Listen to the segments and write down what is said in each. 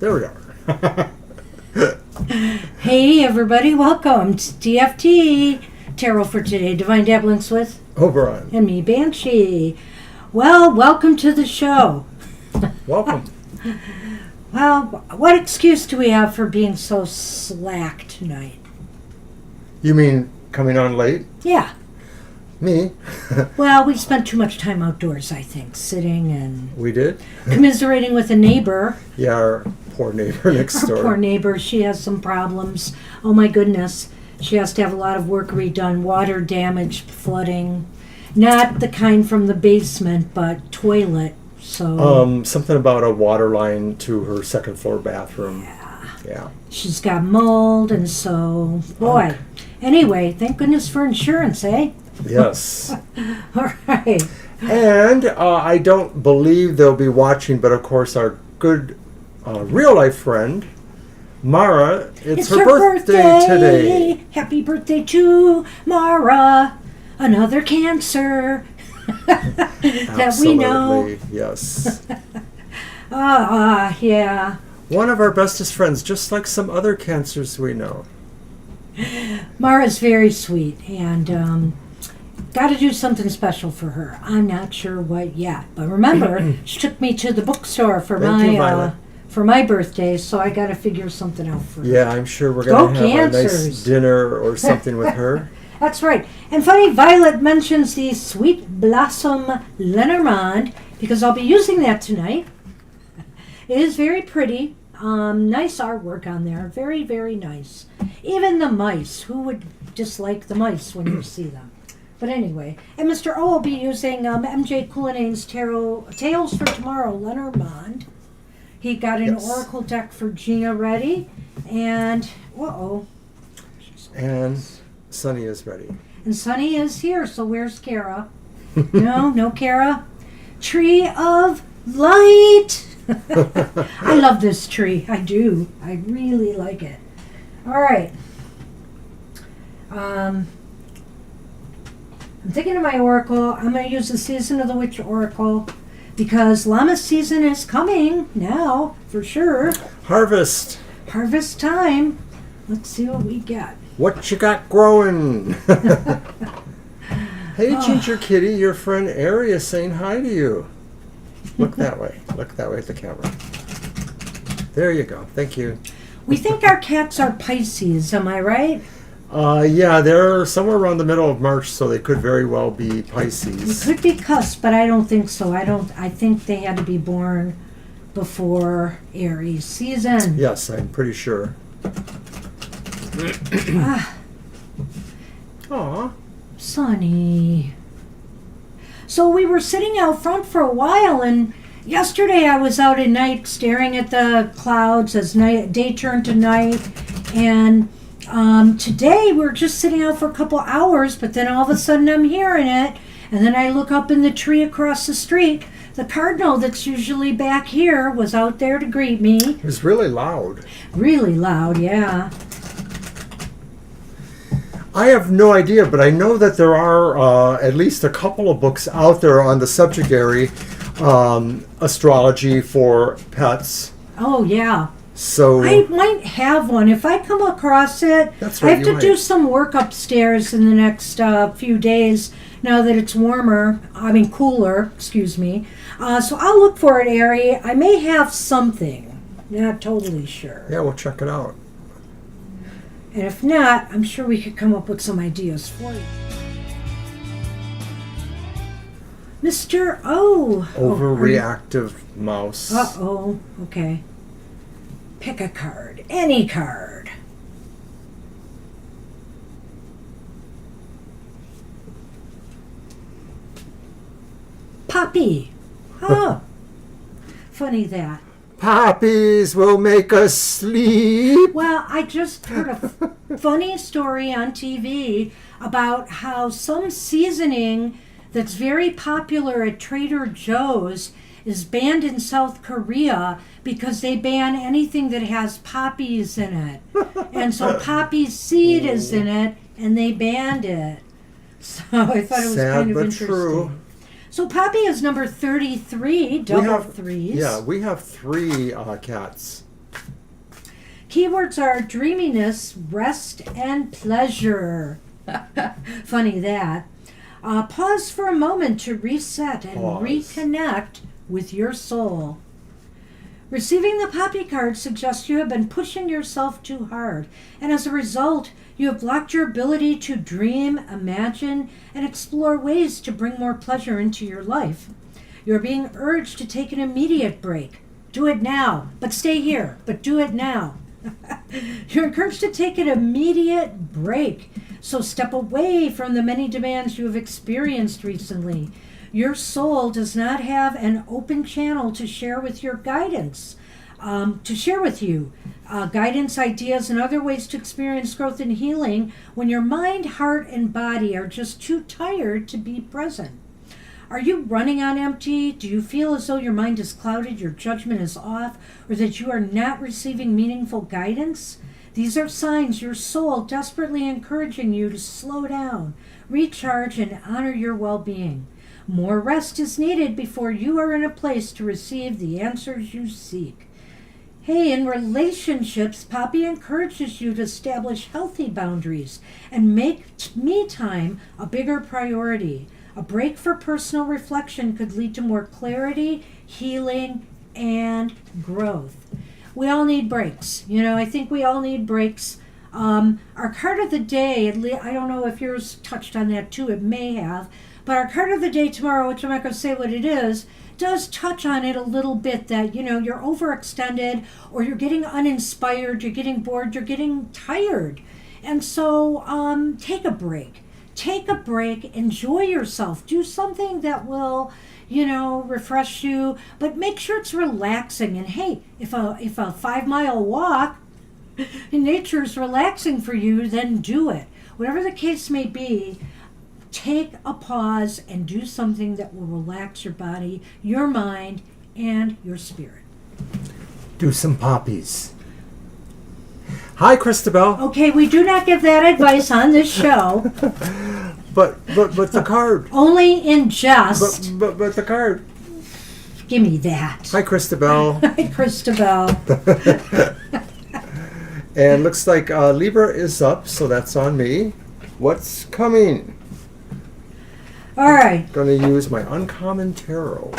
There we are. Hey everybody, welcome to TFT, Tarot for Today, Divine Dabblings with Oberon. and me, Banshee. Well, welcome to the show. Welcome. Well, what excuse do we have for being so slack tonight? You mean coming on late? Yeah. Me? Well, we spent too much time outdoors, I think, sitting and We did? commiserating with a neighbor. Yeah, our poor neighbor next Our door. poor neighbor, she has some problems. Oh my goodness. She has to have a lot of work redone, water damage, flooding. Not the kind from the basement, but toilet. So Something about a water line to her second floor bathroom. Yeah. she's got mold, and so, boy. Okay. Anyway, thank goodness for insurance, eh? Yes. All right. And I don't believe they'll be watching, but of course our good real life friend, Mara, it's her birthday today. Happy birthday to Mara. Another Cancer that we know. Absolutely, yes. Yeah. One of our bestest friends, just like some other cancers we know. Mara's very sweet, and got to do something special for her. I'm not sure what yet, but remember, she took me to the bookstore for Thank you, Violet. my birthday, so I got to figure something out for her. Yeah, I'm sure we're going to have a nice Cancers. dinner or something with her. That's right. And funny, Violet mentions the Sweet Blossom Lenormand, because I'll be using that tonight. It is very pretty. Nice artwork on there. Very, very nice. Even the mice. Who would dislike the mice when you see them? But anyway. And Mr. O will be using MJ Coulinane's Tarot Tales for Tomorrow, Lenormand. He got an oracle deck for Gina ready. And, And Sunny is ready. And Sunny is here, so where's Kara? No Kara. Tree of Light. I love this tree. I do. I really like it. All right. I'm thinking of my oracle. I'm going to use the Season of the Witch oracle because Llama season is coming now, for sure. Harvest. Harvest time. Let's see what we get. What you got growing? Hey, Ginger Kitty, your friend Ari is saying hi to you. Look that way. Look that way at the camera. There you go. Thank you. We think our cats are Pisces, am I right? Yeah, they're somewhere around the middle of March, so they could very well be Pisces. It could be cusp, but I don't think so. I think they had to be born before Aries season. Yes, I'm pretty sure. Aw. Sunny. So we were sitting out front for a while, and yesterday I was out at night staring at the clouds as day turned to night, and today we're just sitting out for a couple hours, but then all of a sudden I'm hearing it, and then I look up in the tree across the street. The cardinal that's usually back here was out there to greet me. It was really loud. Really loud, yeah. I have no idea, but I know that there are at least a couple of books out there on the subject area, astrology for pets. Oh, yeah. So I might have one. If I come across it, That's I right, have you to do might. some work upstairs in the next few days now that it's cooler, excuse me. So I'll look for it, Ari. I may have something. Not totally sure. yeah, we'll check it out. And if not, I'm sure we could come up with some ideas for you. Mr. O. Overreactive mouse. Uh-oh. Okay. Pick a card. Any card. Poppy. Oh. Funny that. Poppies will make us sleep. Well, I just heard a funny story on TV about how some seasoning that's very popular at Trader Joe's is banned in South Korea because they ban anything that has poppies in it. And so poppy seed is in it, and they banned it. So I thought it was Sad kind of but interesting. true. So Poppy is number 33, double threes. Yeah, we have 3 cats. Keywords are dreaminess, rest, and pleasure. Funny that. Pause for a moment to reset and reconnect with your soul. Receiving the poppy card suggests you have been pushing yourself too hard, and as a result, you have blocked your ability to dream, imagine, and explore ways to bring more pleasure into your life. You're being urged to take an immediate break. Do it now, but stay here, but do it now. You're encouraged to take an immediate break, so step away from the many demands you have experienced recently. Your soul does not have an open channel to share with your guidance, guidance, ideas, and other ways to experience growth and healing when your mind, heart, and body are just too tired to be present. Are you running on empty? Do you feel as though your mind is clouded, your judgment is off, or that you are not receiving meaningful guidance? These are signs your soul desperately encouraging you to slow down, recharge, and honor your well-being. More rest is needed before you are in a place to receive the answers you seek. Hey, in relationships, Poppy encourages you to establish healthy boundaries and make me time a bigger priority. A break for personal reflection could lead to more clarity, healing, and growth. We all need breaks. I think we all need breaks. Our card of the day, I don't know if yours touched on that too, it may have, but our card of the day tomorrow, which I'm not going to say what it is, does touch on it a little bit that, you're overextended or you're getting uninspired, you're getting bored, you're getting tired. And so take a break. Take a break, enjoy yourself, do something that will, refresh you, but make sure it's relaxing. And hey, if a 5-mile walk in nature is relaxing for you, then do it. Whatever the case may be, take a pause and do something that will relax your body, your mind, and your spirit. Do some poppies. Hi, Christabel. Okay, we do not give that advice on this show. But the card. Only in jest. But the card. Give me that. Hi, Christabel. Hi, Christabel. And looks like Libra is up, so that's on me. What's coming? All right. Going to use my Uncommon Tarot.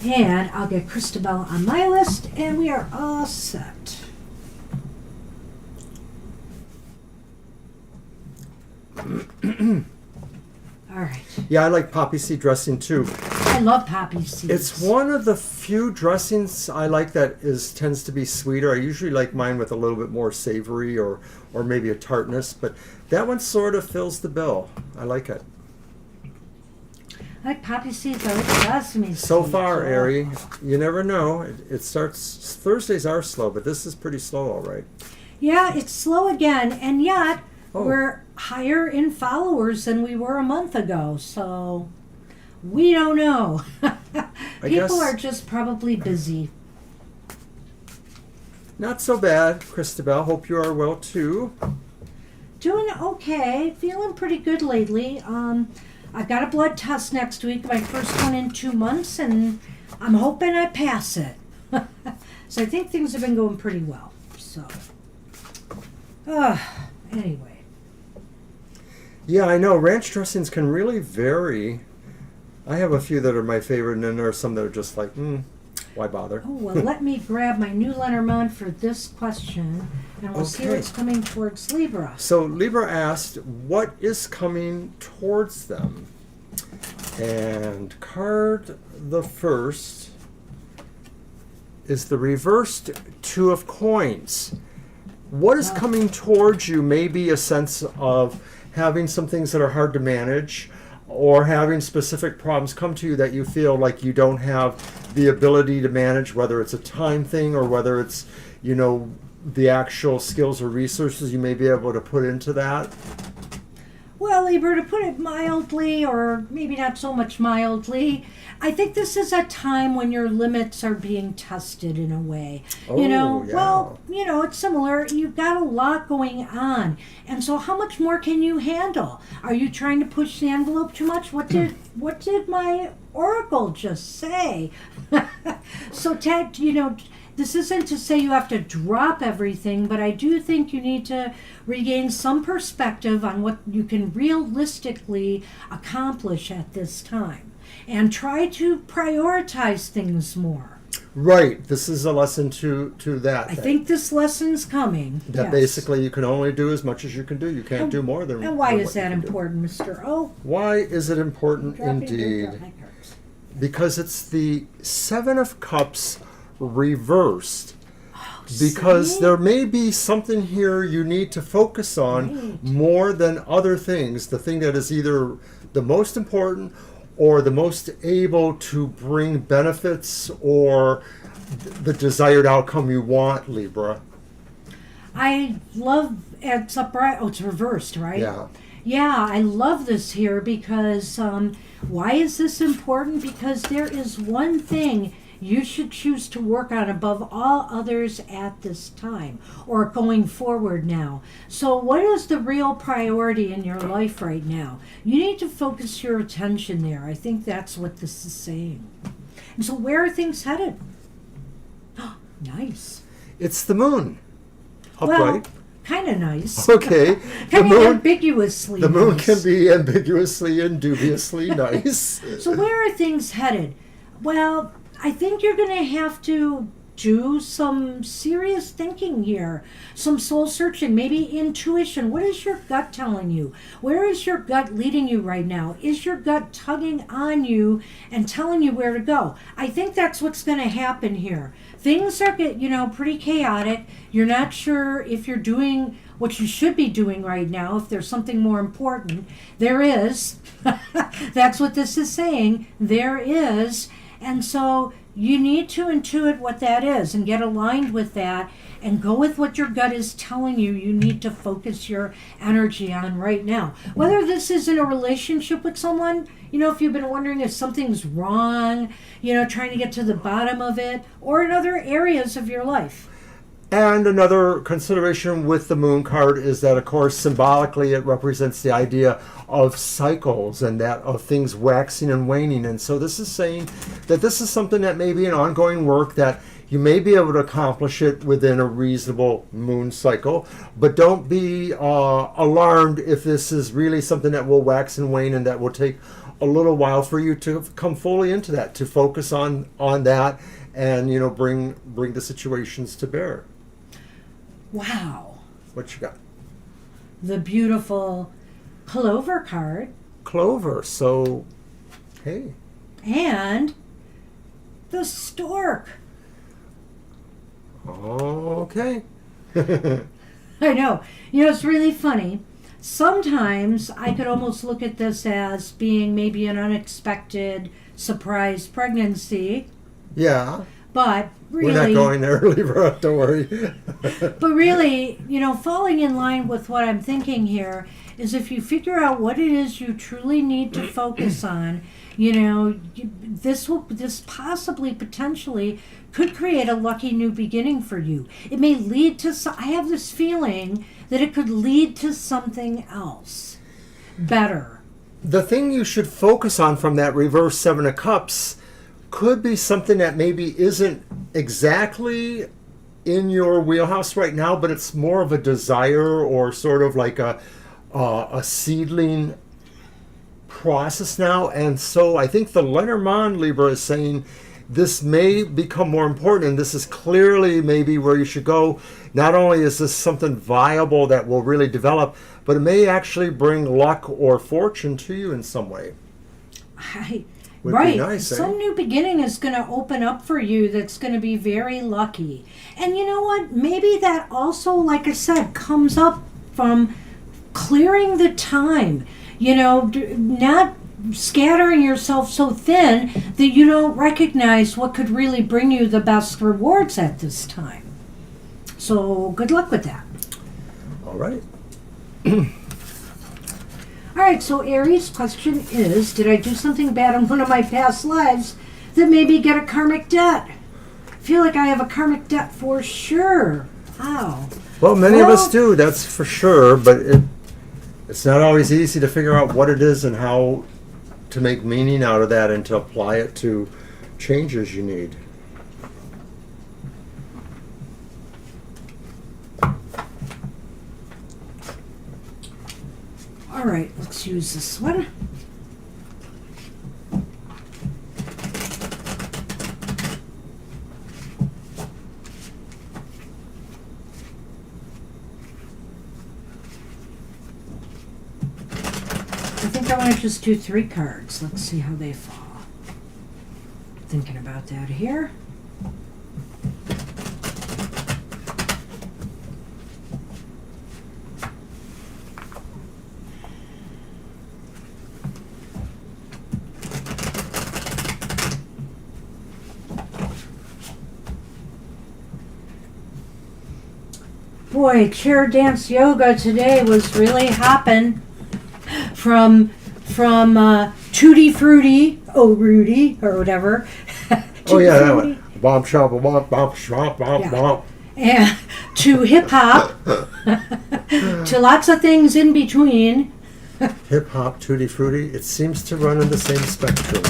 And I'll get Christabel on my list, and we are all set. All right. Yeah, I like poppy seed dressing too. I love poppy seeds. It's one of the few dressings I like that tends to be sweeter. I usually like mine with a little bit more savory or maybe a tartness, but that one sort of fills the bill. I like it. I like poppy seeds. I like sesame seeds. So far, Ari, you never know. It starts, Thursdays are slow, but this is pretty slow, all right. Yeah, it's slow again, and yet we're higher in followers than we were a month ago, so we don't know. People are just probably busy. Not so bad, Christabel. Hope you are well, too. Doing okay. Feeling pretty good lately. I've got a blood test next week, my first one in 2 months, and I'm hoping I pass it. So I think things have been going pretty well. So, anyway. Yeah, I know. Ranch dressings can really vary. I have a few that are my favorite, and then there are some that are just like, why bother? Oh, well, let me grab my new Lenormand for this question, and we'll see what's coming towards Libra. So Libra asked, what is coming towards them? And card the first is the reversed Two of Coins. What is coming towards you may be a sense of having some things that are hard to manage, or having specific problems come to you that you feel like you don't have the ability to manage, whether it's a time thing or whether it's, the actual skills or resources you may be able to put into that. Well, Libra, to put it mildly, or maybe not so much mildly, I think this is a time when your limits are being tested in a way. Well, it's similar. You've got a lot going on. And so how much more can you handle? Are you trying to push the envelope too much? What did my oracle just say? So, Ted, this isn't to say you have to drop everything, but I do think you need to regain some perspective on what you can realistically accomplish at this time and try to prioritize things more. Right. This is a lesson to that. I think this lesson's coming. That yes. Basically you can only do as much as you can do. You can't do more than. And why than is what that you can do. important, Mr. O? Why is it important indeed? Because it's the Seven of Cups reversed. Because see? there may be something here you need to focus on Right. more than other things. The thing that is either the most important or the most able to bring benefits or the desired outcome you want, Libra. I love it's upright. Oh, it's reversed, right? Yeah. Yeah, I love this here because why is this important? Because there is one thing you should choose to work on above all others at this time or going forward now. So what is the real priority in your life right now? You need to focus your attention there. I think that's what this is saying. And so where are things headed? Nice. It's the moon. Well, Upright. kind of nice. Okay. Kind of ambiguously The moon nice. can be ambiguously and dubiously nice. So where are things headed? Well, I think you're going to have to do some serious thinking here, some soul searching, maybe intuition. What is your gut telling you? Where is your gut leading you right now? Is your gut tugging on you and telling you where to go? I think that's what's going to happen here. Things are pretty chaotic. You're not sure if you're doing what you should be doing right now, if there's something more important. There is. That's what this is saying. There is. And so you need to intuit what that is and get aligned with that and go with what your gut is telling you need to focus your energy on right now. Whether this is in a relationship with someone, if you've been wondering if something's wrong, trying to get to the bottom of it, or in other areas of your life. And another consideration with the moon card is that, of course, symbolically it represents the idea of cycles and that of things waxing and waning. And so this is saying that this is something that may be an ongoing work that you may be able to accomplish it within a reasonable moon cycle, but don't be alarmed if this is really something that will wax and wane and that will take a little while for you to come fully into that, to focus on that and, bring the situations to bear. Wow. What you got? The beautiful Clover card. Clover. So, hey. And the Stork. Okay. I know. It's really funny. Sometimes I could almost look at this as being maybe an unexpected surprise pregnancy. Yeah. But really, we're not going there, Libra. Don't worry. But really, falling in line with what I'm thinking here is if you figure out what it is you truly need to focus on, this possibly, potentially could create a lucky new beginning for you. It may lead to, I have this feeling that it could lead to something else better. The thing you should focus on from that reverse Seven of Cups could be something that maybe isn't exactly in your wheelhouse right now, but it's more of a desire or sort of like a seedling process now. And so I think the Lenormand Libra is saying this may become more important, and this is clearly maybe where you should go. Not only is this something viable that will really develop, but it may actually bring luck or fortune to you in some way. Right. Nice, Some new beginning is going to open up for you that's going to be very lucky. And you know what? Maybe that also, like I said, comes up from clearing the time. Not scattering yourself so thin that you don't recognize what could really bring you the best rewards at this time. So good luck with that. All right. All right, so Aries, question is, did I do something bad in one of my past lives that made me get a karmic debt? I feel like I have a karmic debt for sure. Wow. Well, many of us do, that's for sure, but it's not always easy to figure out what it is and how to make meaning out of that and to apply it to changes you need. All right, let's use this one. I think I want to just do 3 cards. Let's see how they fall. Thinking about that here. Boy, chair dance yoga today was really hopping. From Tutti Frutti, oh Rudy, or whatever. Oh yeah, that one. Bomb shop, bomb, bomb shop, bomb, Yeah. bomb. And to hip hop, to lots of things in between. Hip hop, tutti frutti. It seems to run in the same spectrum.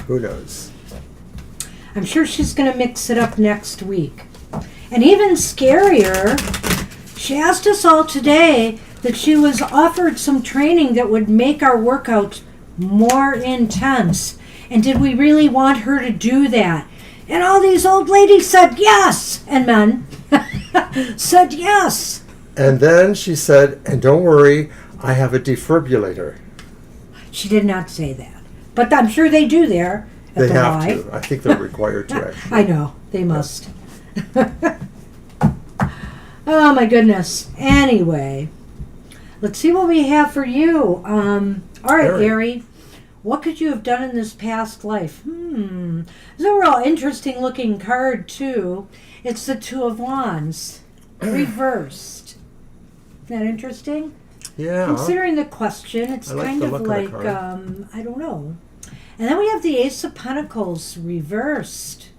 Who knows? I'm sure she's going to mix it up next week. And even scarier, she asked us all today that she was offered some training that would make our workouts more intense. And did we really want her to do that? And all these old ladies said yes, and men said yes. And then she said, and don't worry, I have a defibrillator. She did not say that. But I'm sure they do there at They the have Y. to. I think they're required to, actually. I know, they must. Oh my goodness. Anyway, let's see what we have for you. All right, Very. Gary. What could you have done in this past life? It's a real interesting looking card, too. It's the Two of Wands, reversed. Isn't that interesting? Yeah. Considering the question, it's I like kind the of look of like, the card. I don't know. And then we have the Ace of Pentacles reversed.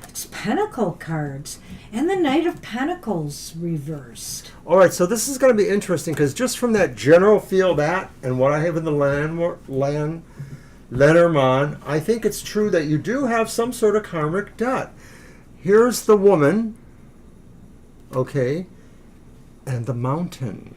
It's Pentacle cards. And the Knight of Pentacles reversed. All right, so this is going to be interesting because just from that general feel that and what I have in the Lenormand, I think it's true that you do have some sort of karmic debt. Here's the woman, okay, and the mountain.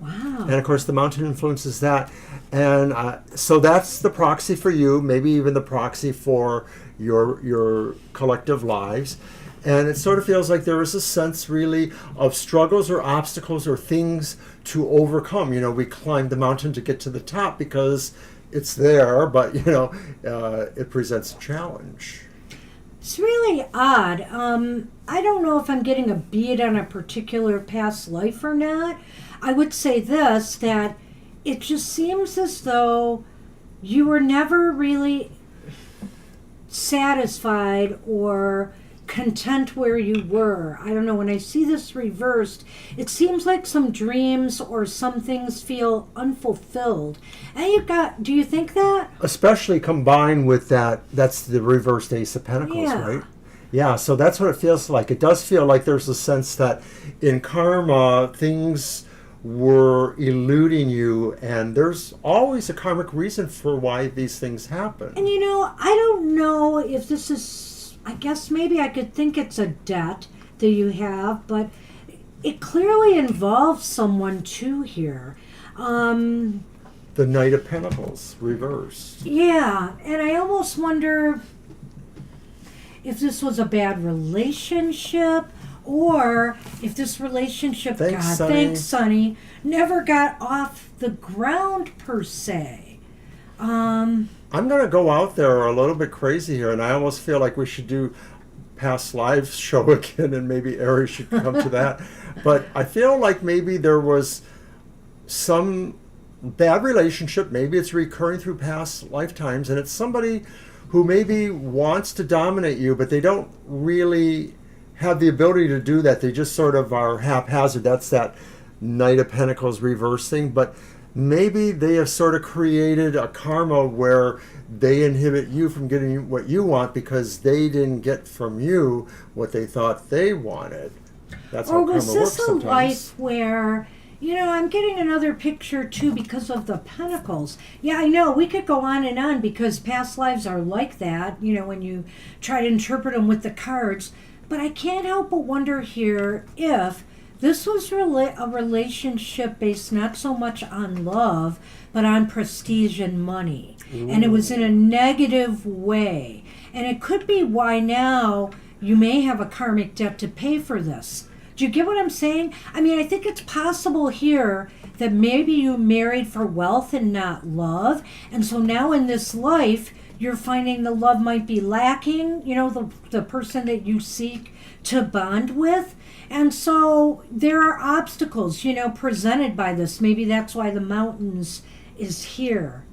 Wow. And of course, the mountain influences that. And so that's the proxy for you, maybe even the proxy for your collective lives. And it sort of feels like there is a sense really of struggles or obstacles or things to overcome. You know, we climb the mountain to get to the top because it's there, but, you know, it presents a challenge. It's really odd. I don't know if I'm getting a bead on a particular past life or not. I would say this, that it just seems as though you were never really satisfied or content where you were. I don't know, when I see this reversed, it seems like some dreams or some things feel unfulfilled. And do you think that? Especially combined with that's the reversed Ace of Pentacles, Yeah. right? Yeah, so that's what it feels like. It does feel like there's a sense that in karma, things were eluding you, and there's always a karmic reason for why these things happen. And you know, I don't know if this is, I guess maybe I could think it's a debt that you have, but it clearly involves someone too here. The Knight of Pentacles, reversed. Yeah, and I almost wonder if this was a bad relationship, or if this relationship, thanks, Sonny, never got off the ground per se. I'm going to go out there a little bit crazy here, and I almost feel like we should do past lives show again, and maybe Aries should come to that. But I feel like maybe there was some bad relationship. Maybe it's recurring through past lifetimes, and it's somebody who maybe wants to dominate you, but they don't really have the ability to do that. They just sort of are haphazard. That's that Knight of Pentacles reversing. But maybe they have sort of created a karma where they inhibit you from getting what you want because they didn't get from you what they thought they wanted. That's how Or was karma works this a sometimes. life where, you know, I'm getting another picture too because of the pentacles. Yeah, I know, we could go on and on because past lives are like that, you know, when you try to interpret them with the cards. But I can't help but wonder here if this was a relationship based not so much on love, but on prestige and money. Ooh. And it was in a negative way. And it could be why now you may have a karmic debt to pay for this. Do you get what I'm saying? I mean, I think it's possible here that maybe you married for wealth and not love. And so now in this life, you're finding the love might be lacking, you know, the person that you seek to bond with. And so there are obstacles, you know, presented by this. Maybe that's why the mountains is here.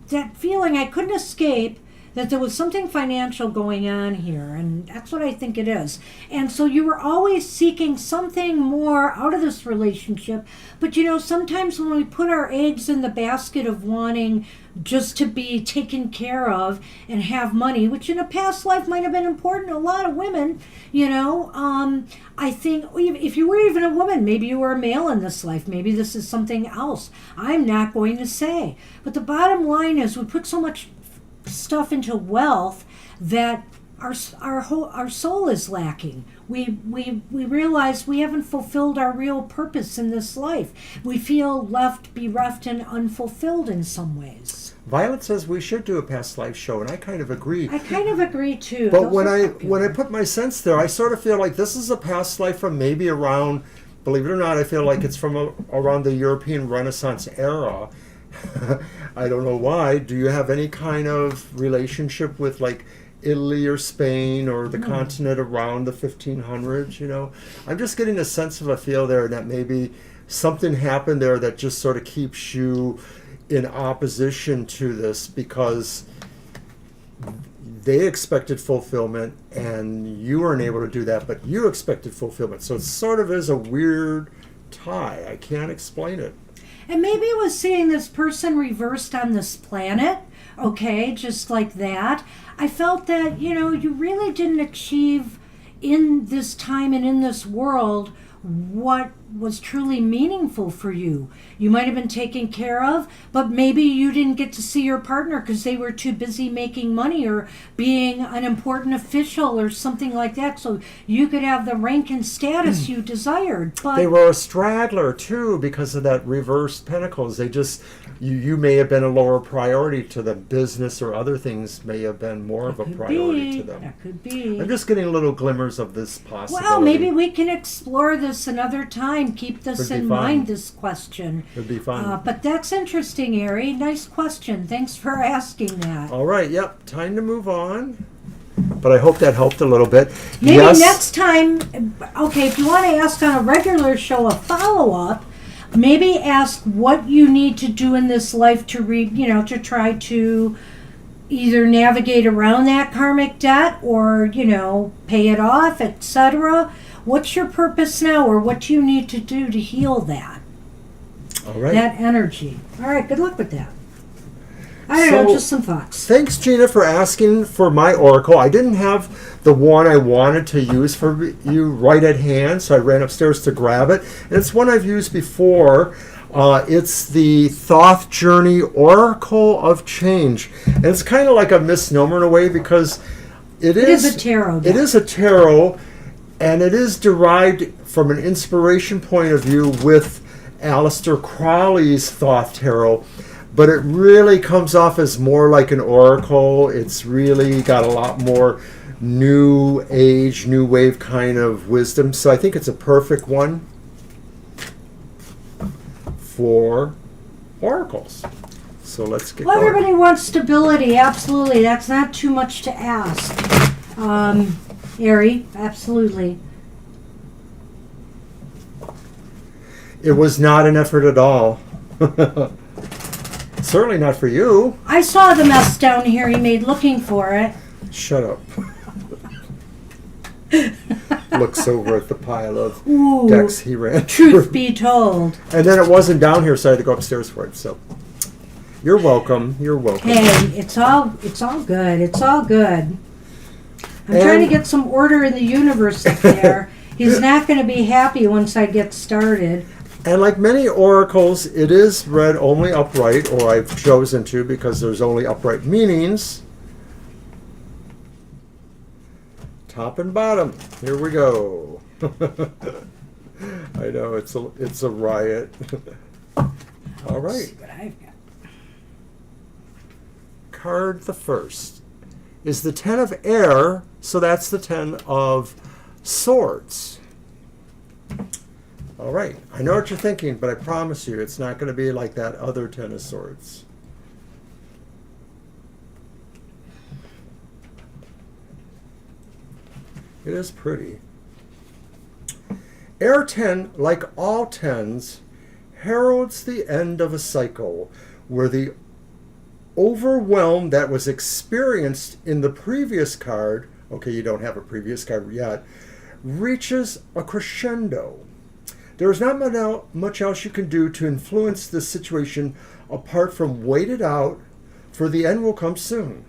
That feeling I couldn't escape, that there was something financial going on here, and that's what I think it is. And so you were always seeking something more out of this relationship. But you know, sometimes when we put our eggs in the basket of wanting just to be taken care of and have money, which in a past life might have been important to a lot of women, you know, I think if you were even a woman, maybe you were a male in this life, maybe this is something else. I'm not going to say. But the bottom line is we put so much stuff into wealth that our soul is lacking. We realize we haven't fulfilled our real purpose in this life. We feel bereft and unfulfilled in some ways. Violet says we should do a past life show, and I kind of agree. I kind of agree too. But when I put my sense there, I sort of feel like this is a past life from maybe around, believe it or not, I feel like it's from around the European Renaissance era. I don't know why. Do you have any kind of relationship with like Italy or Spain or the continent around the 1500s? You know, I'm just getting a sense of a feel there that maybe something happened there that just sort of keeps you in opposition to this because they expected fulfillment and you weren't able to do that, but you expected fulfillment. So it sort of is a weird tie. I can't explain it. And maybe it was seeing this person reversed on this planet, okay, just like that. I felt that, you know, you really didn't achieve in this time and in this world what was truly meaningful for you. You might have been taken care of, but maybe you didn't get to see your partner because they were too busy making money or being an important official or something like that, so you could have the rank and status you desired. But they were a straggler too because of that reversed pentacles. They just, you may have been a lower priority to them. Business or other things may have been more of a priority to them. That could be. I'm just getting little glimmers of this possibility. Well, maybe we can explore this another time. Keep this in mind, this question. It'd be fun. But that's interesting, Ari. Nice question. Thanks for asking that. All right, yep. Time to move on. But I hope that helped a little bit. Maybe yes. Next time, okay, if you want to ask on a regular show a follow-up, maybe ask what you need to do in this life to to try to either navigate around that karmic debt or, pay it off, etc. What's your purpose now, or what do you need to do to heal that? All right. That energy. All right, good luck with that. I don't know, just some thoughts. Thanks, Gina, for asking for my oracle. I didn't have the one I wanted to use for you right at hand, so I ran upstairs to grab it. And it's one I've used before. It's the Thoth Journey Oracle of Change. And it's kind of like a misnomer in a way because it is a tarot deck. It is a tarot, and it is derived from an inspiration point of view with Aleister Crowley's Thoth Tarot. But it really comes off as more like an oracle. It's really got a lot more new age, new wave kind of wisdom. So I think it's a perfect one for oracles. So let's get going. Everybody wants stability. Absolutely. That's not too much to ask. Ari, absolutely. It was not an effort at all. Certainly not for you. I saw the mess down here he made looking for it. Shut up. Looks over at the pile of decks he ran. Truth be told. And then it wasn't down here, so I had to go upstairs for it. So you're welcome. You're welcome. Hey, it's all good. It's all good. I'm trying to get some order in the universe up there. He's not going to be happy once I get started. And like many oracles, it is read only upright, or I've chosen to because there's only upright meanings. top and bottom. Here we go. I know it's a riot. All Let's right. see what I've got. Card the first is the 10 of air, so that's the 10 of swords. All right. I know what you're thinking, but I promise you it's not going to be like that other 10 of swords. It is pretty. Air 10, like all 10s, heralds the end of a cycle where the overwhelm that was experienced in the previous card, okay, you don't have a previous card yet, reaches a crescendo. There is not much else you can do to influence this situation apart from wait it out, for the end will come soon.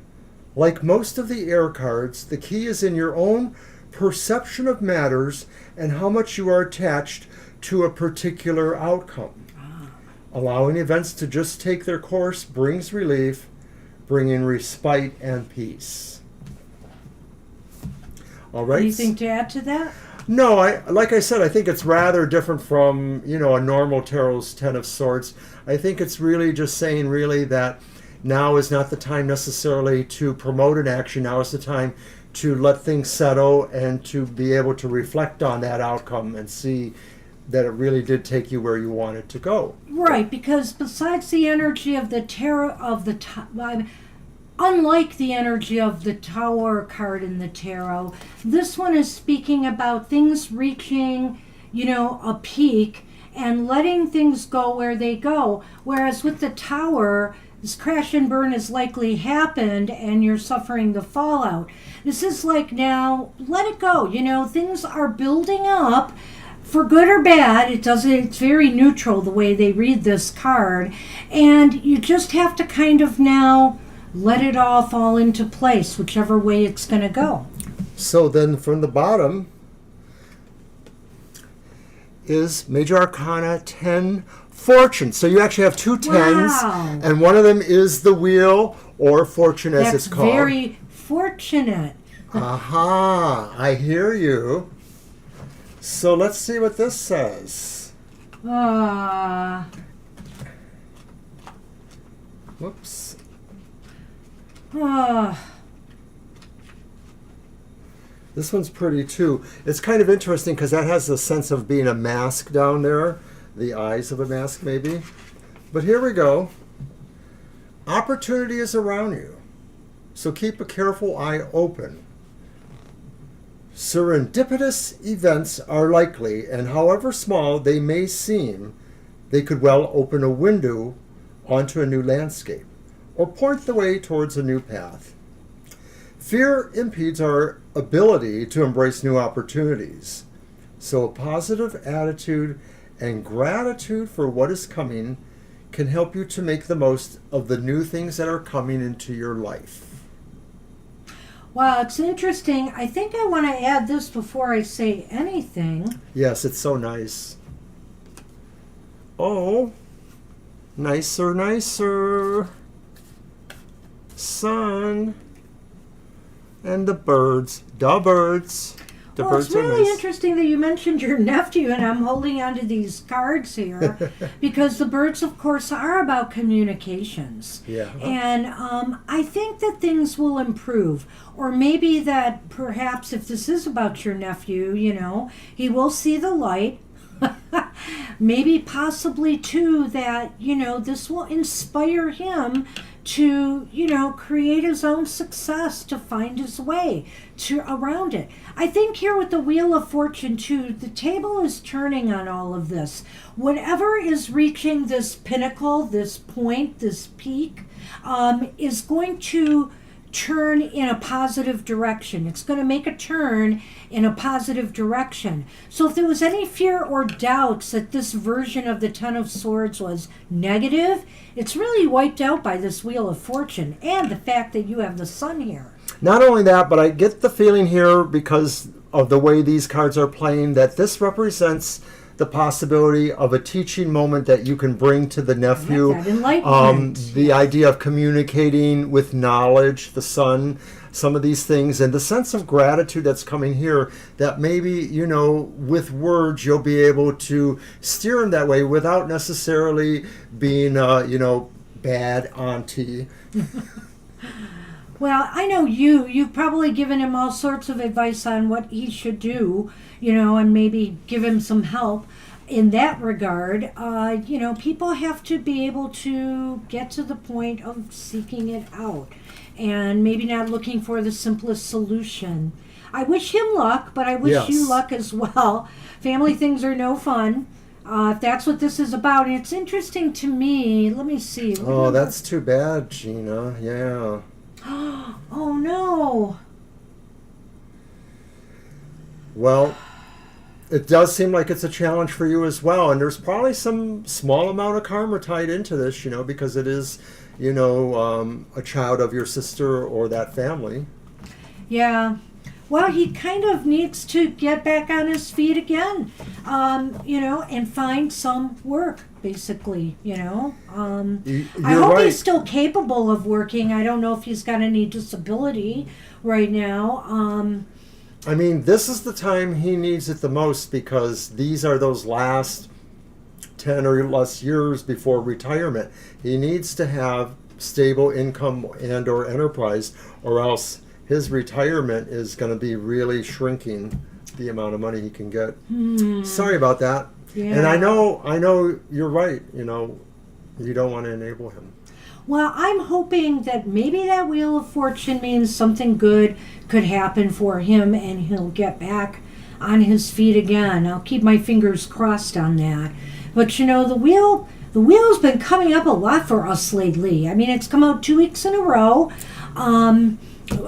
Like most of the air cards, the key is in your own perception of matters and how much you are attached to a particular outcome. Allowing events to just take their course brings relief, bringing respite and peace. All right. Anything to add to that? No, like I said, I think it's rather different from, a normal tarot's 10 of swords. I think it's really just saying really that now is not the time necessarily to promote an action. Now is the time to let things settle and to be able to reflect on that outcome and see that it really did take you where you wanted to go. Right, because besides the energy of the tarot unlike the energy of the Tower card in the tarot, this one is speaking about things reaching, a peak and letting things go where they go. Whereas with the Tower, this crash and burn has likely happened and you're suffering the fallout. This is like, now, let it go. Things are building up. For good or bad, it's very neutral the way they read this card. And you just have to kind of now let it all fall into place, whichever way it's going to go. So then from the bottom is Major Arcana 10 Fortune. So you actually have two 10s, Wow. and one of them is the wheel, or fortune as it's called. That's very fortunate. Aha, I hear you. So let's see what this says. Whoops. This one's pretty too. It's kind of interesting because that has the sense of being a mask down there. The eyes of a mask maybe. But here we go. Opportunity is around you. So keep a careful eye open. Serendipitous events are likely, and however small they may seem, they could well open a window onto a new landscape or point the way towards a new path. Fear impedes our ability to embrace new opportunities, so a positive attitude and gratitude for what is coming can help you to make the most of the new things that are coming into your life. Wow, it's interesting. I think I want to add this before I say anything. Yes, it's so nice. Oh, nicer, nicer. Sun. And the birds. The birds. The birds It's are really nice. interesting that you mentioned your nephew, and I'm holding on to these cards here because the birds, of course, are about communications. Yeah. And I think that things will improve. Or maybe that perhaps if this is about your nephew, he will see the light. Maybe possibly, too, that, this will inspire him to, create his own success, to find his way around it. I think here with the Wheel of Fortune, too, the table is turning on all of this. Whatever is reaching this pinnacle, this point, this peak, is going to turn in a positive direction. It's going to make a turn in a positive direction. So if there was any fear or doubts that this version of the Ten of Swords was negative, it's really wiped out by this Wheel of Fortune and the fact that you have the Sun here. Not only that, but I get the feeling here, because of the way these cards are playing, that this represents the possibility of a teaching moment that you can bring to the nephew. That enlightenment. The idea of communicating with knowledge, the Sun, some of these things, and the sense of gratitude that's coming here, that maybe, you know, with words you'll be able to steer him that way without necessarily being, you know, bad auntie. Well, I know you've probably given him all sorts of advice on what he should do, you know, and maybe give him some help in that regard. You know, people have to be able to get to the point of seeking it out and maybe not looking for the simplest solution. I wish him luck, but I wish you luck as well. Family things are no fun. If that's what this is about. And it's interesting to me. Let me see. Oh, that's too bad, Gina. Yeah. Oh, no. Well, it does seem like it's a challenge for you as well. And there's probably some small amount of karma tied into this, you know, because it is, you know, a child of your sister or that family. Yeah. Well, he kind of needs to get back on his feet again, you know, and find some work, basically, you know. I hope he's still capable of working. I don't know if he's got any disability right now. I mean, this is the time he needs it the most, because these are those last 10 or less years before retirement. He needs to have stable income and or enterprise, or else his retirement is going to be really shrinking the amount of money he can get. Sorry about that. Yeah. And I know you're right. You know, you don't want to enable him. Well, I'm hoping that maybe that Wheel of Fortune means something good could happen for him and he'll get back on his feet again. I'll keep my fingers crossed on that. But you know, the wheel's been coming up a lot for us lately. I mean, it's come out 2 weeks in a row.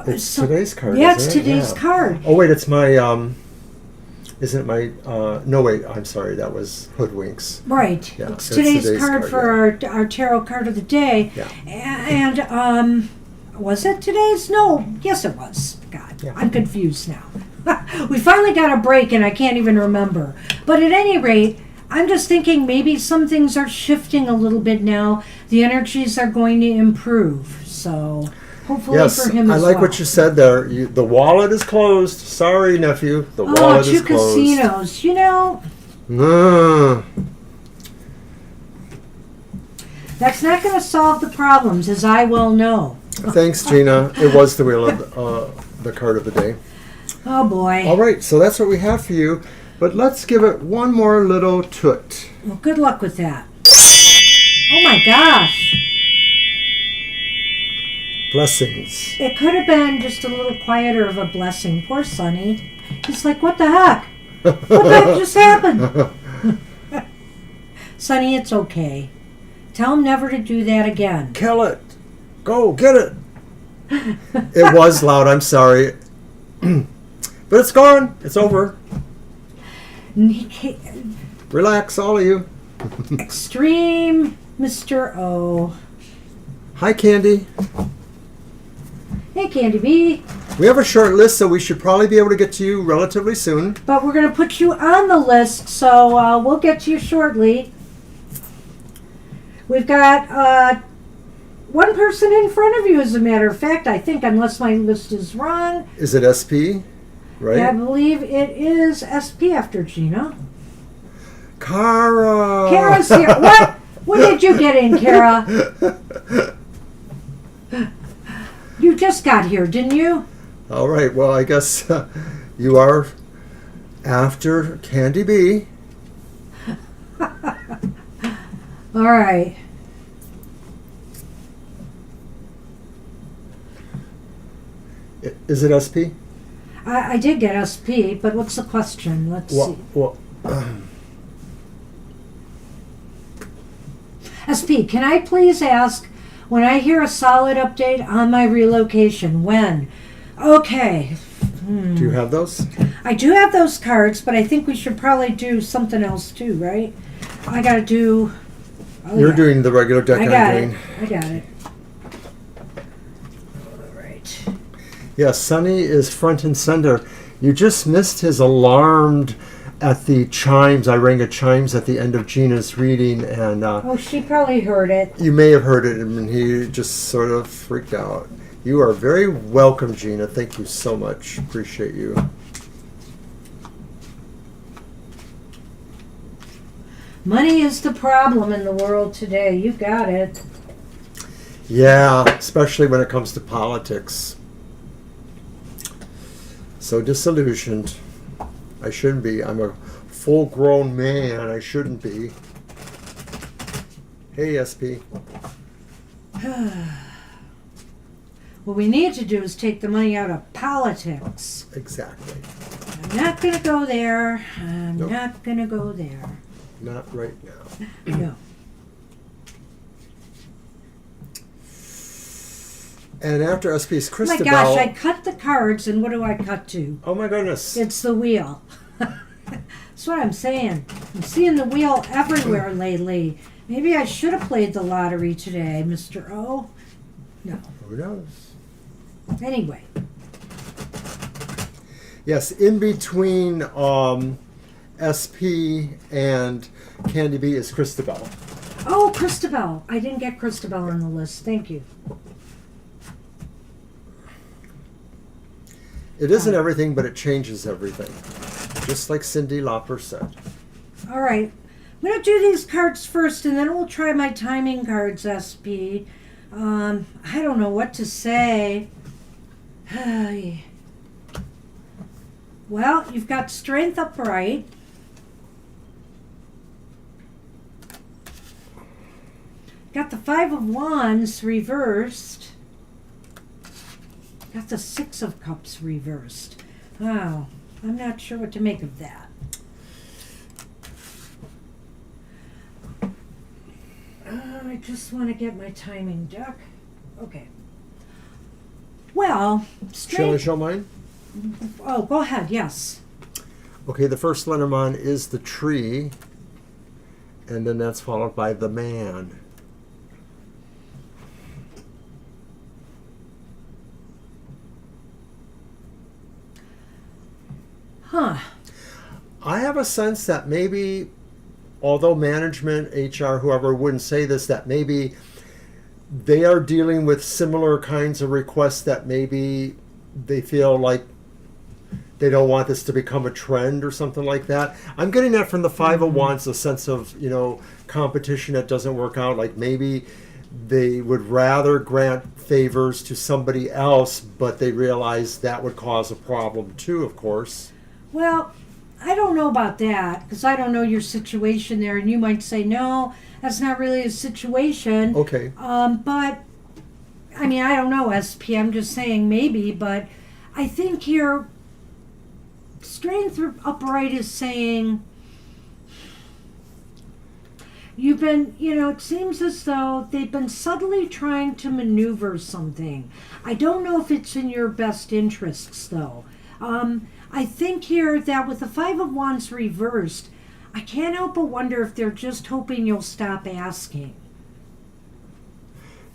It's today's card. Yeah, isn't it's it? today's card. Oh wait, it's my isn't it my no wait, I'm sorry, that was Hoodwinks. Right. Yeah, it's today's card for yeah. our tarot card of the day. Yeah. And was it today's? No. Yes, it was. God, Yeah. I'm confused now. We finally got a break and I can't even remember. But at any rate, I'm just thinking maybe some things are shifting a little bit now. The energies are going to improve. So hopefully Yes, for him as I like well. what you said there. The wallet is closed. Sorry, nephew. The wallet is 2 closed. casinos. You know, No. that's not going to solve the problems, as I well know. Thanks, Gina. It was the wheel of the card of the day. Oh boy. All right, so that's what we have for you. But let's give it one more little toot. Well, good luck with that. Oh my gosh. Blessings. It could have been just a little quieter of a blessing. Poor Sonny. He's like, what the heck? What the heck just happened? Sonny, it's okay. Tell him never to do that again. Kill it. Go, get it. It was loud, I'm sorry. But it's gone. It's over. Relax, all of you. Extreme Mr. O. Hi, Candy. Hey, Candy B. We have a short list, so we should probably be able to get to you relatively soon. But we're going to put you on the list, so we'll get to you shortly. We've got one person in front of you, as a matter of fact, I think, unless my list is wrong. Is it SP? Right? I believe it is SP after Gina. Kara. Kara's here. What? What did you get in, Kara? You just got here, didn't you? All right. Well, I guess you are after Candy B. All right. Is it SP? I did get SP, but what's the question? Let's see. Well, SP, can I please ask, when I hear a solid update on my relocation, when? Okay. do you have those? I do have those cards, but I think we should probably do something else too, right? I gotta do... Oh, You're yeah. doing the regular deck. I I'm got doing. it. I got it. All right. Yeah, Sonny is front and center. You just missed his alarmed at the chimes. I rang a chimes at the end of Gina's reading, and Oh, she probably heard it. you may have heard it, and he just sort of freaked out. You are very welcome, Gina. Thank you so much. Appreciate you. Money is the problem in the world today. You got it. Yeah, especially when it comes to politics. So disillusioned. I shouldn't be. I'm a full-grown man. I shouldn't be. Hey, SP. What we need to do is take the money out of politics. Exactly. I'm not going to go there. I'm Nope. not going to go there. Not right now. No. And after SP's Oh my Christabel... gosh, I cut the cards, and what do I cut to? Oh my goodness. It's the wheel. That's what I'm saying. I'm seeing the wheel everywhere lately. Maybe I should have played the lottery today, Mr. O. No. Who knows? Anyway. Yes, in between SP and Candy B is Christabel. Oh, Christabel. I didn't get Christabel on the list. Thank you. It isn't everything, but it changes everything. Just like Cyndi Lauper said. All right. I'm going to do these cards first, and then we'll try my timing cards, SP. I don't know what to say. Well, you've got Strength upright. Got the Five of Wands reversed. Got the Six of Cups reversed. Wow, I'm not sure what to make of that. I just want to get my timing deck. Okay. Well, Shall I show mine? Oh, go ahead, yes. Okay, the first Lenormand is the tree, and then that's followed by the man. Huh. I have a sense that maybe, although management, HR, whoever wouldn't say this, that maybe they are dealing with similar kinds of requests that maybe they feel like they don't want this to become a trend or something like that. I'm getting that from the Five of Wands, a sense of, competition that doesn't work out. Like maybe they would rather grant favors to somebody else, but they realize that would cause a problem too, of course. Well, I don't know about that, because I don't know your situation there, and you might say, no, that's not really a situation. Okay. But, I mean, I don't know, SP, I'm just saying maybe, but I think your Strength upright is saying you've been, it seems as though they've been subtly trying to maneuver something. I don't know if it's in your best interests, though. I think here that with the Five of Wands reversed, I can't help but wonder if they're just hoping you'll stop asking.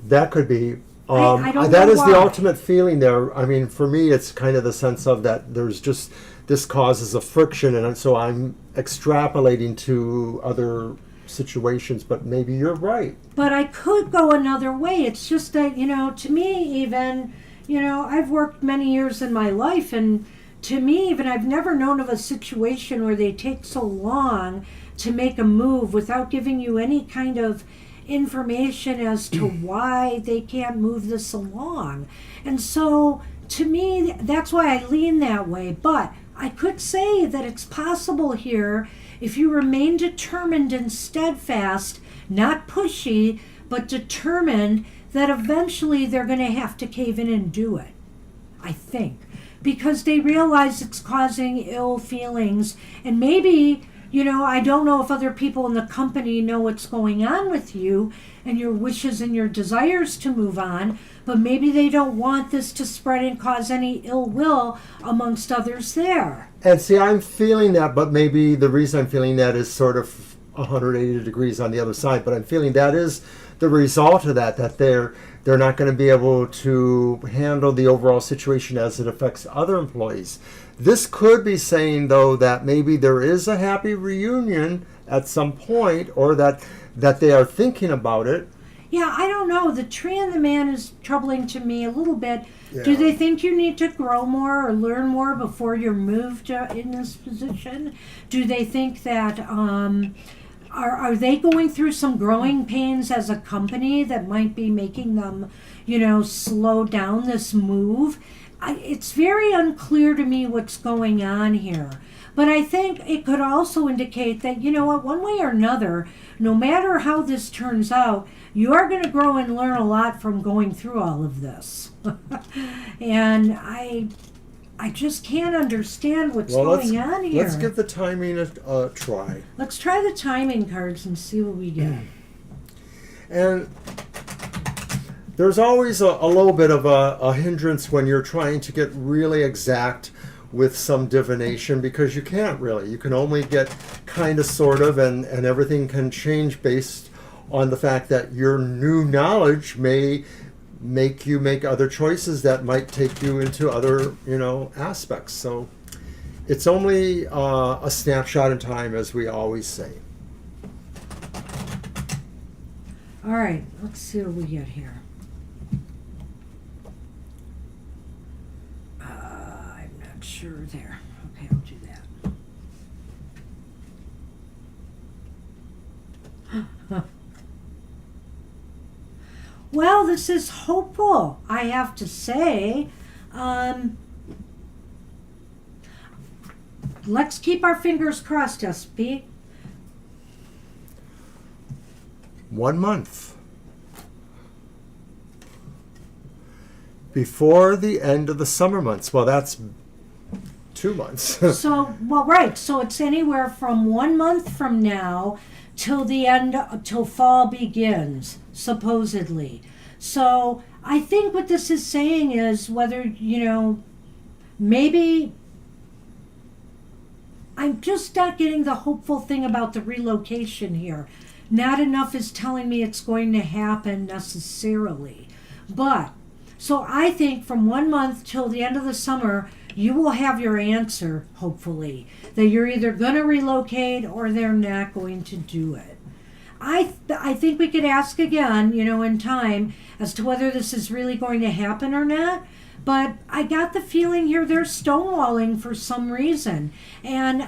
That could be. I don't that know is why. the ultimate feeling there. I mean, for me, it's kind of the sense of that there's just, this causes a friction, and so I'm extrapolating to other situations, but maybe you're right. But I could go another way. It's just that, to me even, I've worked many years in my life, and to me even, I've never known of a situation where they take so long to make a move without giving you any kind of information as to why they can't move this along. And so, to me, that's why I lean that way. But I could say that it's possible here, if you remain determined and steadfast, not pushy, but determined, that eventually they're going to have to cave in and do it. I think. Because they realize it's causing ill feelings. And maybe, I don't know if other people in the company know what's going on with you and your wishes and your desires to move on, but maybe they don't want this to spread and cause any ill will amongst others there. And see, I'm feeling that, but maybe the reason I'm feeling that is sort of 180 degrees on the other side, but I'm feeling that is the result of that they're not going to be able to handle the overall situation as it affects other employees. This could be saying, though, that maybe there is a happy reunion at some point, or that they are thinking about it. Yeah, I don't know. The tree and the man is troubling to me a little bit. Yeah. Do they think you need to grow more or learn more before you're moved in this position? Do they think that are they going through some growing pains as a company that might be making them, slow down this move? It's very unclear to me what's going on here. But I think it could also indicate that, one way or another, no matter how this turns out, you are going to grow and learn a lot from going through all of this. And I just can't understand what's going on here. Let's give the timing a try. Let's try the timing cards and see what we get. And there's always a little bit of a hindrance when you're trying to get really exact with some divination, because you can't really. You can only get kind of, sort of, and everything can change based on the fact that your new knowledge may make you make other choices that might take you into other, aspects. So it's only a snapshot in time, as we always say. All right, let's see what we get here. Sure, there. Okay, I'll do that. Well, this is hopeful, I have to say. Let's keep our fingers crossed, SP. 1 month before the end of the summer months. Well, that's 2 months. Right. So it's anywhere from 1 month from now till till fall begins, supposedly. So I think what this is saying is whether, maybe I'm just not getting the hopeful thing about the relocation here. Not enough is telling me it's going to happen necessarily. But, so I think from 1 month till the end of the summer, you will have your answer, hopefully, that you're either going to relocate or they're not going to do it. I think we could ask again, in time, as to whether this is really going to happen or not. But I got the feeling here they're stonewalling for some reason. And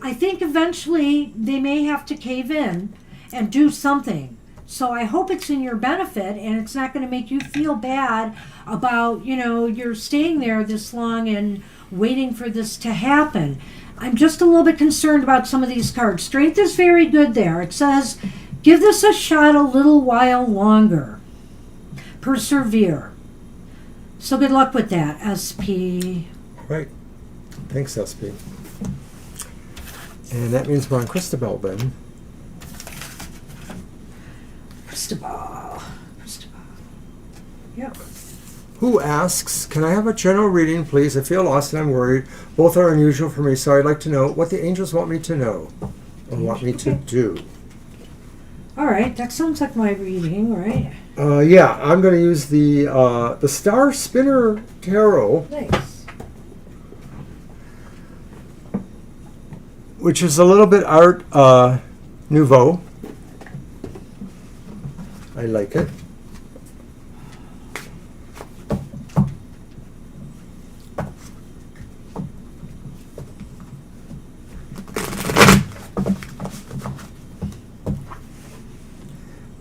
I think eventually they may have to cave in and do something. So I hope it's in your benefit and it's not going to make you feel bad about, you're staying there this long and waiting for this to happen. I'm just a little bit concerned about some of these cards. Strength is very good there. It says, give this a shot a little while longer. Persevere. So good luck with that, SP. Right. Thanks, SP. And that means we're on Cristobal then. Cristobal. Yep. Who asks, can I have a general reading, please? I feel lost and I'm worried. Both are unusual for me, so I'd like to know what the angels want me to know or want me to do. All right, that sounds like my reading, right? Yeah, I'm going to use the Star Spinner Tarot. Nice. Which is a little bit Art Nouveau. I like it.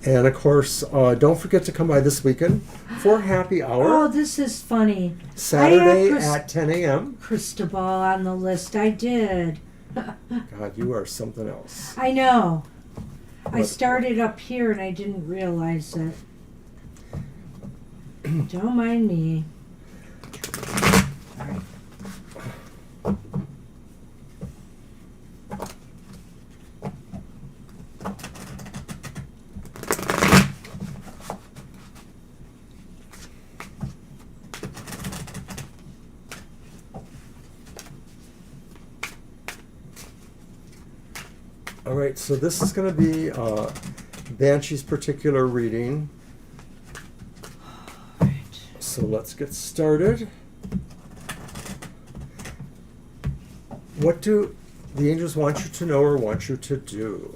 And of course, don't forget to come by this weekend for happy hour. Oh, this is funny. Saturday at 10 a.m. Cristobal on the list. I did. God, you are something else. I know. I started up here and I didn't realize it. Don't mind me. All right. All right, so this is going to be Banshee's particular reading. All right. So let's get started. What do the angels want you to know or want you to do?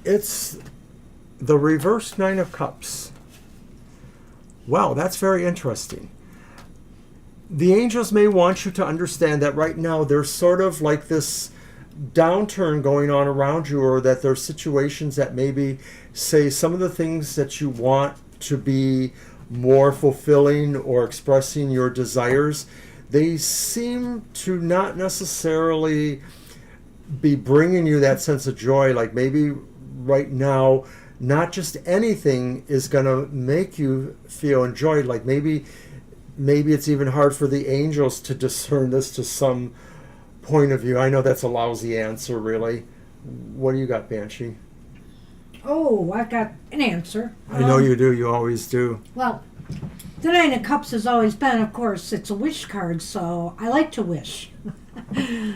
It's the reverse Nine of Cups. Wow, that's very interesting. The angels may want you to understand that right now there's sort of like this downturn going on around you, or that there's situations that maybe say some of the things that you want to be more fulfilling or expressing your desires, they seem to not necessarily be bringing you that sense of joy. Like maybe right now, not just anything is going to make you feel enjoyed. Like maybe it's even hard for the angels to discern this to some point of view. I know that's a lousy answer, really. What do you got, Banshee? Oh, I've got an answer. I know you do. You always do. Well, the Nine of Cups has always been, of course, it's a wish card, so I like to wish.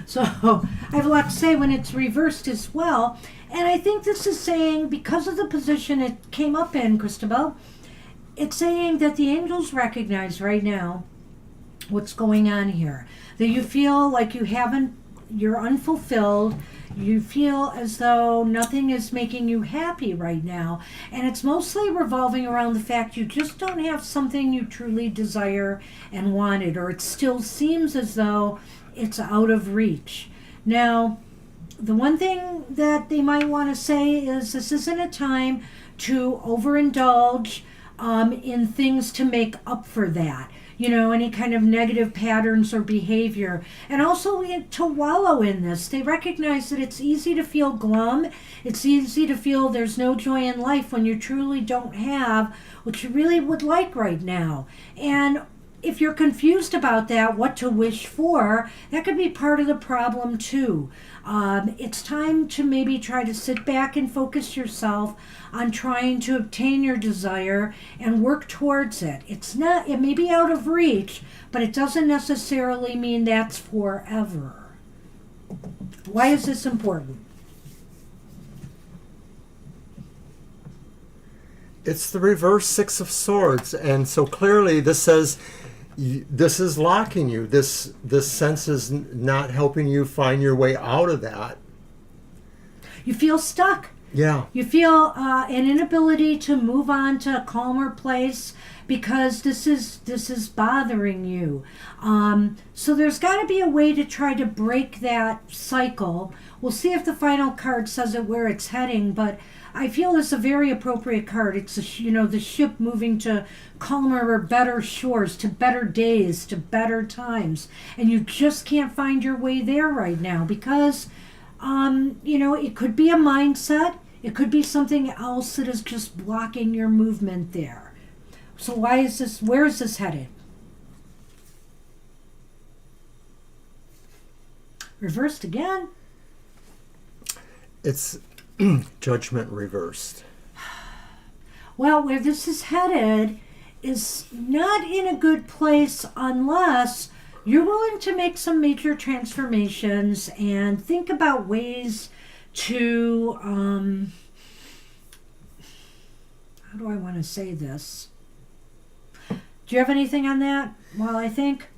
So I have a lot to say when it's reversed as well. And I think this is saying, because of the position it came up in, Christabel, it's saying that the angels recognize right now what's going on here. That you feel like you're unfulfilled. You feel as though nothing is making you happy right now. And it's mostly revolving around the fact you just don't have something you truly desire and wanted, or it still seems as though it's out of reach. Now, the one thing that they might want to say is this isn't a time to overindulge in things to make up for that. You know, any kind of negative patterns or behavior. And also to wallow in this. They recognize that it's easy to feel glum. It's easy to feel there's no joy in life when you truly don't have what you really would like right now. And if you're confused about that, what to wish for, that could be part of the problem too. It's time to maybe try to sit back and focus yourself on trying to obtain your desire and work towards it. It may be out of reach, but it doesn't necessarily mean that's forever. Why is this important? It's the reverse Six of Swords, and so clearly this says this is locking you. This sense is not helping you find your way out of that. You feel stuck. Yeah. You feel an inability to move on to a calmer place because this is bothering you. So there's got to be a way to try to break that cycle. We'll see if the final card says it where it's heading, but I feel it's a very appropriate card. It's the ship moving to calmer or better shores, to better days, to better times, and you just can't find your way there right now because it could be a mindset. It could be something else that is just blocking your movement there. So where is this headed? Reversed again. It's Judgment reversed. Well, where this is headed is not in a good place unless you're willing to make some major transformations and think about ways to, how do I want to say this? Do you have anything on that? Well, I think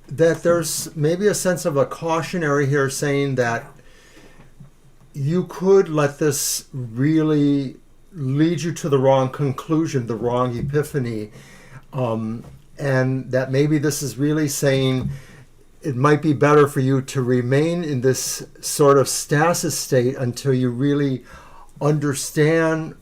that there's maybe a sense of a cautionary here saying that you could let this really lead you to the wrong conclusion, the wrong epiphany, and that maybe this is really saying it might be better for you to remain in this sort of stasis state until you really understand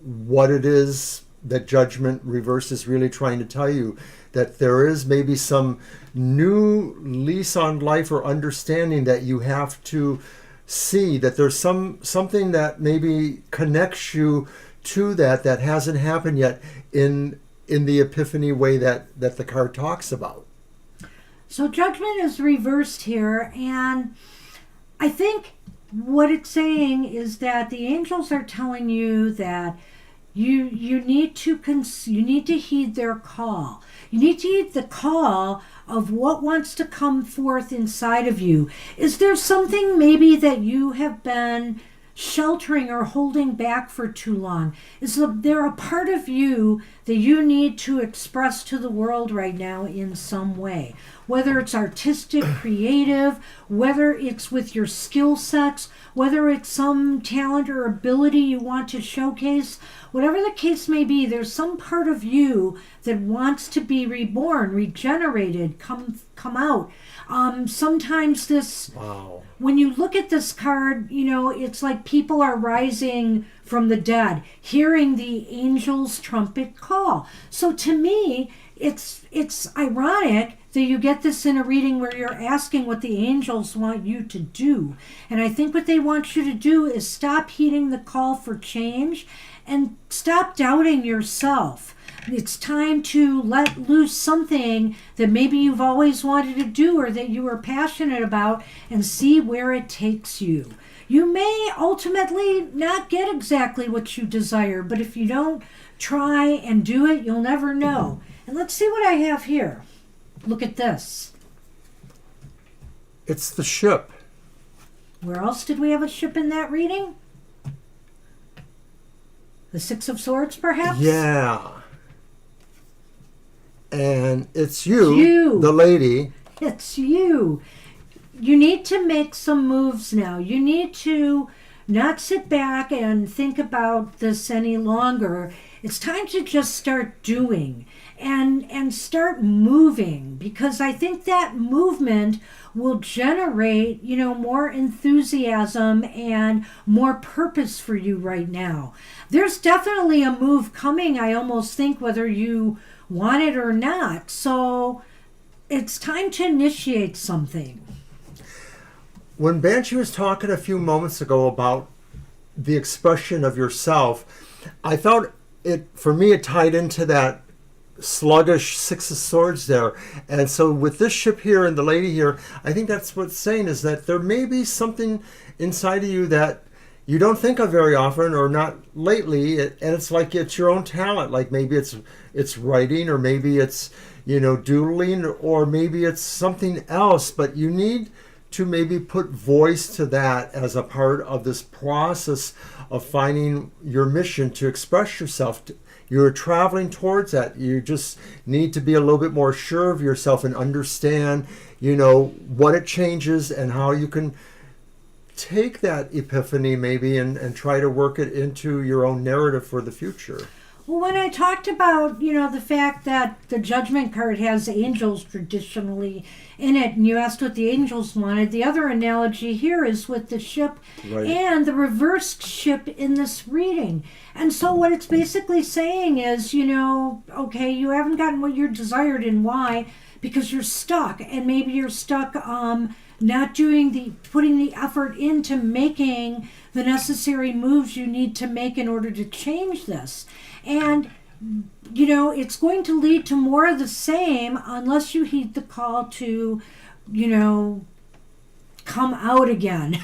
what it is that Judgment Reverse is really trying to tell you, that there is maybe some new lease on life or understanding that you have to see, that there's something that maybe connects you to that hasn't happened yet in the epiphany way that the card talks about. So Judgment is reversed here, and I think what it's saying is that the angels are telling you that you need to heed their call. You need to heed the call of what wants to come forth inside of you. Is there something maybe that you have been sheltering or holding back for too long. They're a part of you that you need to express to the world right now in some way. Whether it's artistic, creative, whether it's with your skill sets, whether it's some talent or ability you want to showcase, whatever the case may be, there's some part of you that wants to be reborn, regenerated, come out. Sometimes this, Wow. when you look at this card, it's like people are rising from the dead, hearing the angel's trumpet call. So to me, it's ironic that you get this in a reading where you're asking what the angels want you to do. And I think what they want you to do is stop heeding the call for change and stop doubting yourself. It's time to let loose something that maybe you've always wanted to do or that you were passionate about and see where it takes you. You may ultimately not get exactly what you desire, but if you don't try and do it, you'll never know. And let's see what I have here. Look at this. It's the ship. Where else did we have a ship in that reading? The Six of Swords, perhaps? Yeah. And it's you, You. the lady. It's you. You need to make some moves now. You need to not sit back and think about this any longer. It's time to just start doing and start moving, because I think that movement will generate, more enthusiasm and more purpose for you right now. There's definitely a move coming, I almost think, whether you want it or not. So it's time to initiate something. When Banshee was talking a few moments ago about the expression of yourself, I thought for me, it tied into that sluggish Six of Swords there. And so with this ship here and the lady here, I think that's what's saying, is that there may be something inside of you that you don't think of very often, or not lately, and it's like it's your own talent. Like maybe it's writing, or maybe it's doodling, or maybe it's something else, but you need to maybe put voice to that as a part of this process of finding your mission to express yourself. You're traveling towards that. You just need to be a little bit more sure of yourself and understand, what it changes and how you can take that epiphany maybe and try to work it into your own narrative for the future. Well, when I talked about, the fact that the Judgment card has angels traditionally in it, and you asked what the angels wanted, the other analogy here is with the ship Right. and the reversed ship in this reading. And so what it's basically saying is, okay, you haven't gotten what you desired, and why? Because you're stuck, and maybe you're stuck not putting the effort into making the necessary moves you need to make in order to change this. And, it's going to lead to more of the same unless you heed the call to, come out again,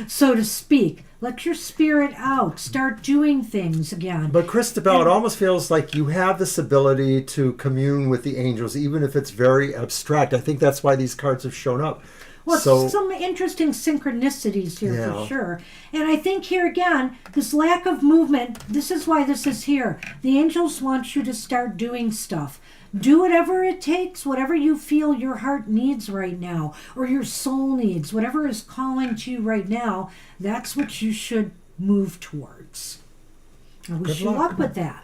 so to speak. Let your spirit out. Start doing things again. But Christabel, it almost feels like you have this ability to commune with the angels, even if it's very abstract. I think that's why these cards have shown up. Well, So, some interesting synchronicities here Yeah. for sure. And I think here again, this lack of movement, this is why this is here. The angels want you to start doing stuff. Do whatever it takes, whatever you feel your heart needs right now, or your soul needs, whatever is calling to you right now, that's what you should move towards. I wish you luck with that.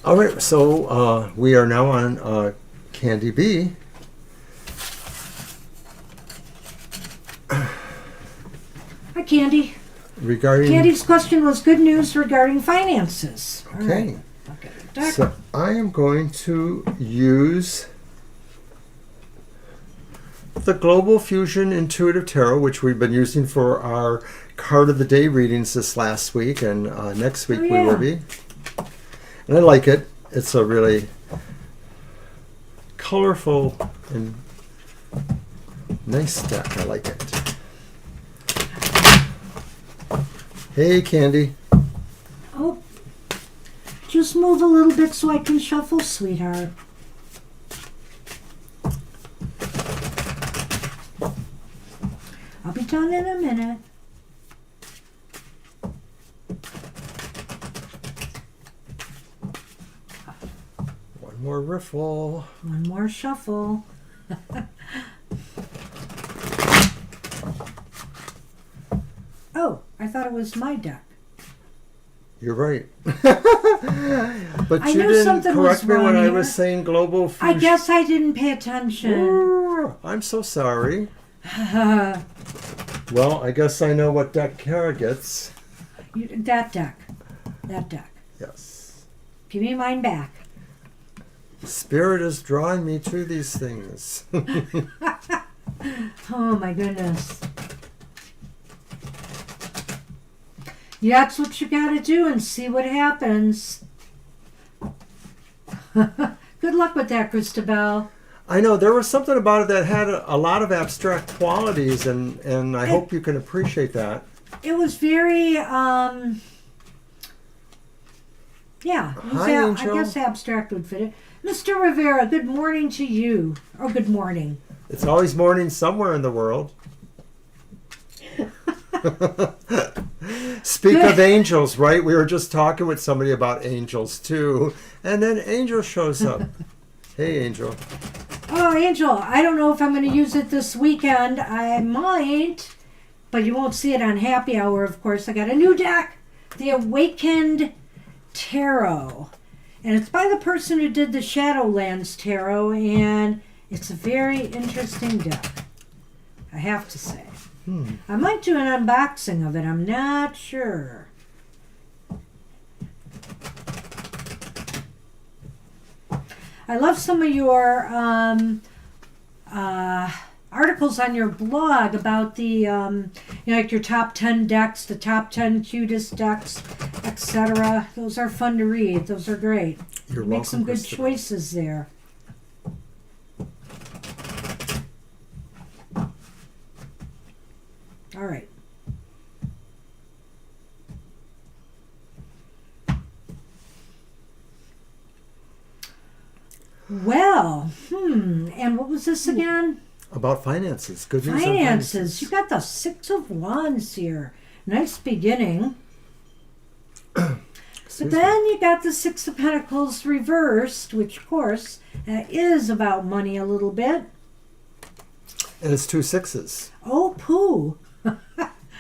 all right, so we are now on Candy B. Hi, Candy. Regarding... Candy's question was good news regarding finances. All Okay. right. Okay. Doc. So I am going to use the Global Fusion Intuitive Tarot, which we've been using for our card of the day readings this last week, and next week we will be. And I like it. It's a really colorful and nice deck. I like it. Hey, Candy. Oh, just move a little bit so I can shuffle, sweetheart. I'll done in a minute. One more riffle. One more shuffle. Oh, I thought it was my deck. You're right. But I you knew didn't something correct was me when wrong I was here. saying global I fusion. guess I didn't pay attention. I'm so sorry. Well, I guess I know what deck Kara gets. That deck. That deck. Yes. Give me mine back. Spirit is drawing me to these things. Oh my goodness. Yeah, that's what you gotta do and see what happens. Good luck with that, Christabel. I know there was something about it that had a lot of abstract qualities, and I hope you can appreciate that. It was very, yeah. It was Hi, Angel. I guess abstract would fit it. Mr. Rivera, good morning to you. Or good morning. It's always morning somewhere in the world. Speak of angels, right? We were just talking with somebody about angels too, and then Angel shows up. Hey, Angel. Oh, Angel, I don't know if I'm going to use it this weekend. I might, but you won't see it on Happy Hour, of course. I got a new deck, the Awakened Tarot. And it's by the person who did the Shadowlands Tarot, and it's a very interesting deck, I have to say. I might do an unboxing of it. I'm not sure. I love some of your articles on your blog about the, like your top 10 decks, the top 10 cutest decks, etc. Those are fun to read. Those are great. You're You make welcome, some good Christopher. choices there. All right. Well, and what was this again? About finances. Good news on Finances. You got the Six of Wands here. Nice beginning. Excuse But then you got the Six of Pentacles reversed, which, of course, is about money a little bit. And it's 2 6s. Oh, poo.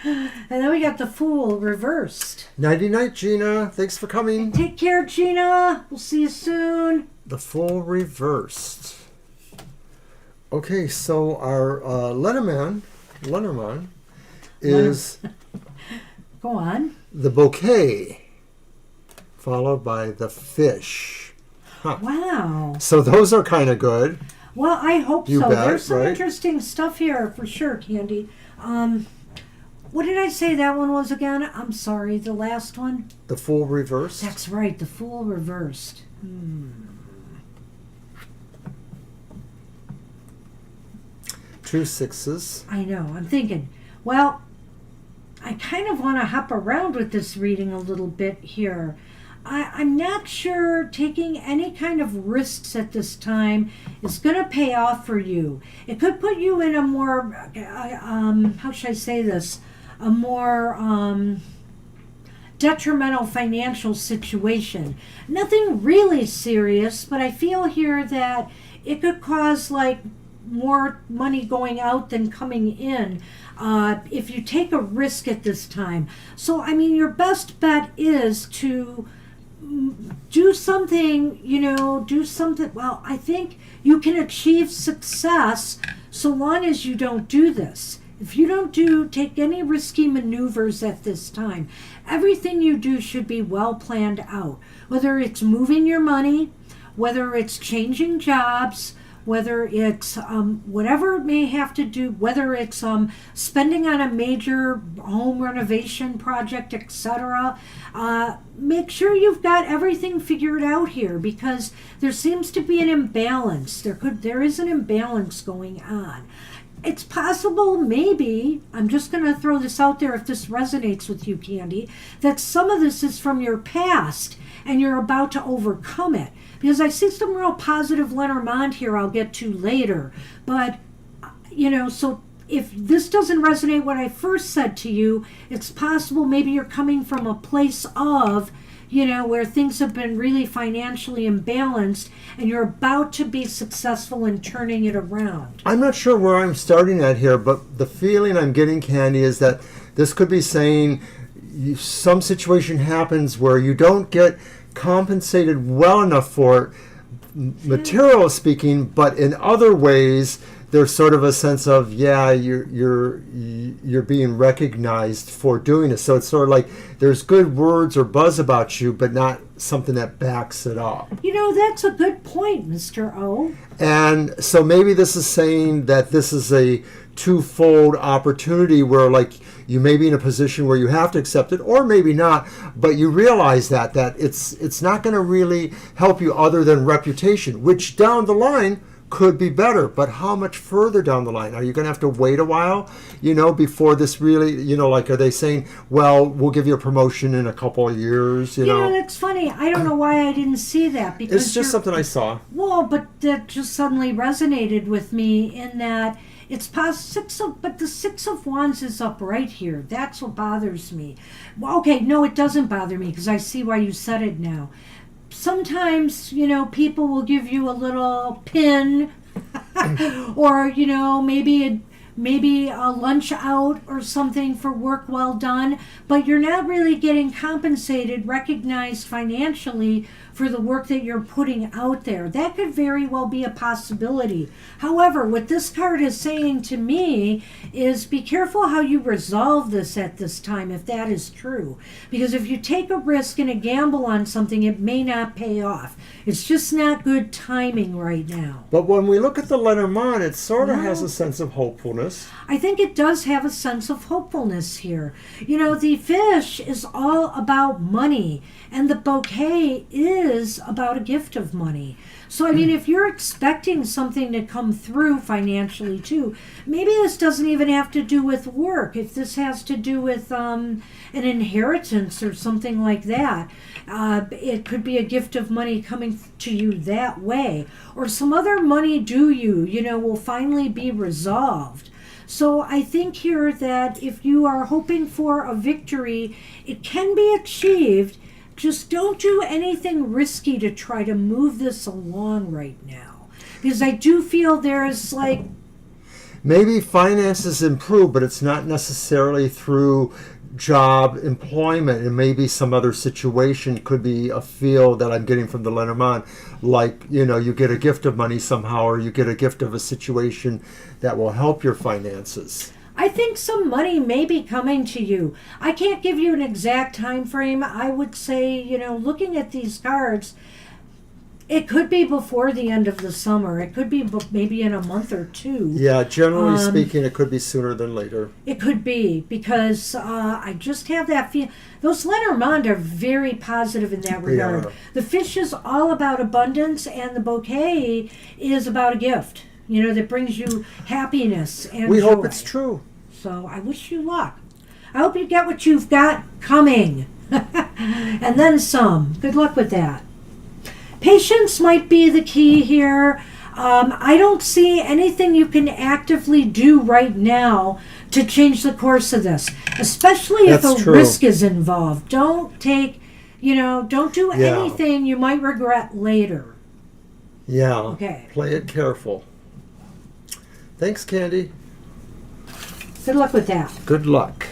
And then we got the Fool reversed. Nighty night, Gina. Thanks for coming. Take care, Gina. We'll see you soon. The Fool reversed. Okay, so our Lenormand is Go on. the bouquet, followed by the fish. Wow. So those are kind of good. Well, I hope You so. bet, There's some right? interesting stuff here for sure, Candy. What did I say that one was again? I'm sorry, the last one? The Fool reversed. That's right, the Fool reversed. 2 6s. I know. I'm thinking, well, I kind of want to hop around with this reading a little bit here. I'm not sure taking any kind of risks at this time is going to pay off for you. It could put you in a more, how should I say this, a more detrimental financial situation. Nothing really serious, but I feel here that it could cause like more money going out than coming in if you take a risk at this time. So, I mean, your best bet is to do something, well, I think you can achieve success so long as you don't do this. If you don't take any risky maneuvers at this time, everything you do should be well planned out. Whether it's moving your money, whether it's changing jobs, whether it's whatever it may have to do, whether it's spending on a major home renovation project, etc. Make sure you've got everything figured out here, because there seems to be an imbalance. There is an imbalance going on. It's possible, maybe, I'm just going to throw this out there if this resonates with you, Candy, that some of this is from your past and you're about to overcome it. Because I see some real positive Lenormand here I'll get to later. But, so if this doesn't resonate what I first said to you, it's possible maybe you're coming from a place of, where things have been really financially imbalanced and you're about to be successful in turning it around. I'm not sure where I'm starting at here, but the feeling I'm getting, Candy, is that this could be saying some situation happens where you don't get compensated well enough for it, material speaking, but in other ways there's sort of a sense of you're being recognized for doing this. So it's sort of like there's good words or buzz about you, but not something that backs it up. That's a good point, Mr. O. And so maybe this is saying that this is a twofold opportunity where, like, you may be in a position where you have to accept it, or maybe not, but you realize that it's not going to really help you other than reputation, which down the line could be better. But how much further down the line? Are you going to have to wait a while, before this really, like, are they saying, well, we'll give you a promotion in a couple of years, that's funny. I don't know why I didn't see that. Because it's just something I saw. Well, but that just suddenly resonated with me in that it's past but the Six of Wands is up right here. That's what bothers me. Well, okay, no, it doesn't bother me because I see why you said it now. Sometimes, people will give you a little pin or, maybe a lunch out or something for work well done, but you're not really getting compensated, recognized financially for the work that you're putting out there. That could very well be a possibility. However, what this card is saying to me is be careful how you resolve this at this time, if that is true. Because if you take a risk and a gamble on something, it may not pay off. It's just not good timing right now. But when we look at the Lenormand, it sort of has a sense of hopefulness. I think it does have a sense of hopefulness here. The fish is all about money, and the bouquet is about a gift of money. So, if you're expecting something to come through financially too, maybe this doesn't even have to do with work. If this has to do with an inheritance or something like that, it could be a gift of money coming to you that way. Or some other money due you, will finally be resolved. So I think here that if you are hoping for a victory, it can be achieved. Just don't do anything risky to try to move this along right now. Because I do feel there's maybe finances improve, but it's not necessarily through job employment, and maybe some other situation could be a feel that I'm getting from the Lenormand, like you get a gift of money somehow, or you get a gift of a situation that will help your finances. I think some money may be coming to you. I can't give you an exact time frame. I would say, looking at these cards, it could be before the end of the summer. It could be maybe in a month or two. Yeah, generally speaking, it could be sooner than later. It could be, because I just have that feeling. Those Lenormand are very positive in that regard. Yeah. The fish is all about abundance, and the bouquet is about a gift, that brings you happiness and we joy. hope it's true. So I wish you luck. I hope you get what you've got coming. And then some. Good luck with that. Patience might be the key here. I don't see anything you can actively do right now to change the course of this, especially if a risk is involved. Don't take, don't do anything you might regret later. Yeah. Okay. Play it careful. Thanks, Candy. Good luck with that. Good luck.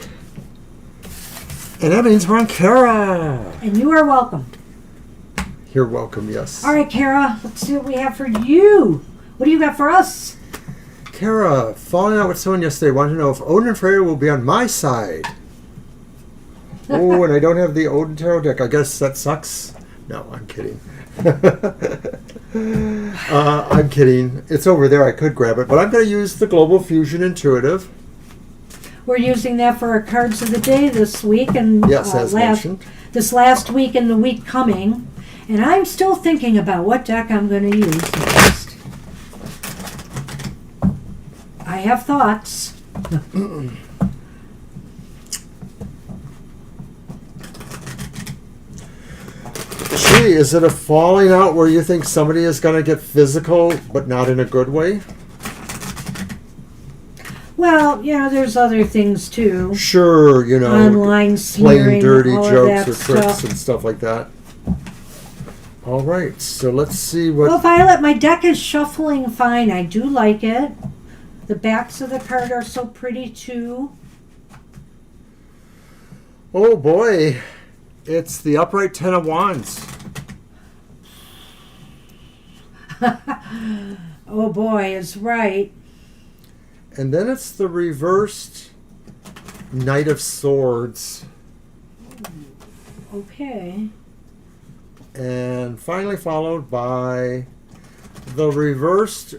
And that means we're on Kara. And you are welcome. You're welcome, yes. All right, Kara, let's see what we have for you. What do you got for us? Kara, falling out with someone yesterday, wanted to know if Odin and Freya will be on my side. Oh, and I don't have the Odin Tarot deck. I guess that sucks. No, I'm kidding. I'm kidding. It's over there. I could grab it, but I'm going to use the Global Fusion Intuitive. We're using that for our cards of the day this week, and yes, as mentioned. This last week and the week coming. And I'm still thinking about what deck I'm going to use next. I have thoughts. Gee, is it a falling out where you think somebody is going to get physical, but not in a good way? Well, there's other things too. Sure, Online playing smearing, dirty all of jokes that or tricks stuff. and stuff like that. All right, so let's see what. Well, Violet, my deck is shuffling fine. I do like it. The backs of the card are so pretty too. Oh boy, it's the upright Ten of Wands. Oh boy, is right. And then it's the reversed Knight of Swords. Okay. And finally followed by the reversed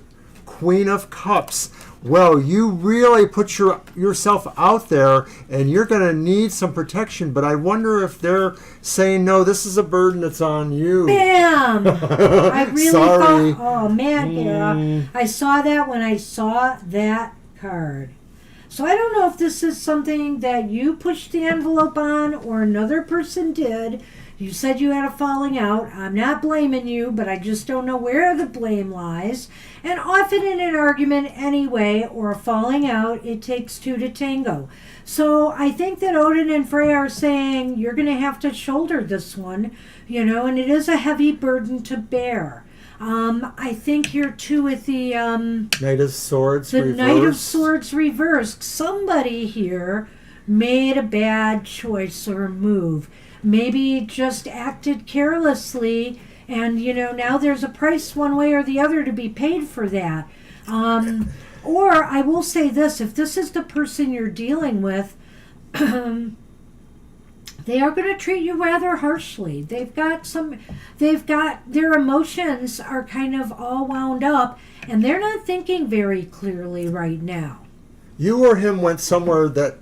Queen of Cups. Well, you really put yourself out there, and you're going to need some protection, but I wonder if they're saying, no, this is a burden that's on you. Bam! I really Sorry. thought, oh man, Kara, I saw that when I saw that card. So I don't know if this is something that you pushed the envelope on or another person did. You said you had a falling out. I'm not blaming you, but I just don't know where the blame lies. And often in an argument anyway, or a falling out, it takes two to tango. So I think that Odin and Freya are saying you're going to have to shoulder this one, and it is a heavy burden to bear. I think here too with the Knight of Swords the reversed. Knight of Swords reversed. Somebody here made a bad choice or move. Maybe just acted carelessly, and now there's a price one way or the other to be paid for that. Or I will say this: if this is the person you're dealing with, they are going to treat you rather harshly. They've got their emotions are kind of all wound up, and they're not thinking very clearly right now. You or him went somewhere that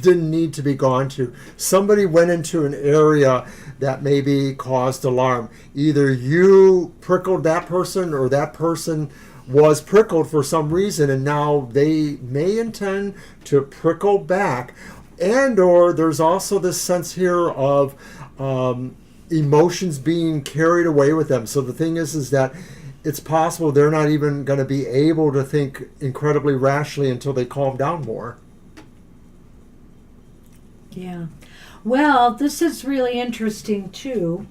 didn't need to be gone to. Somebody went into an area that maybe caused alarm. Either you prickled that person or that person was prickled for some reason, and now they may intend to prickle back. And or there's also this sense here of emotions being carried away with them. So the thing is that it's possible they're not even going to be able to think incredibly rationally until they calm down more. Yeah. Well, this is really interesting too.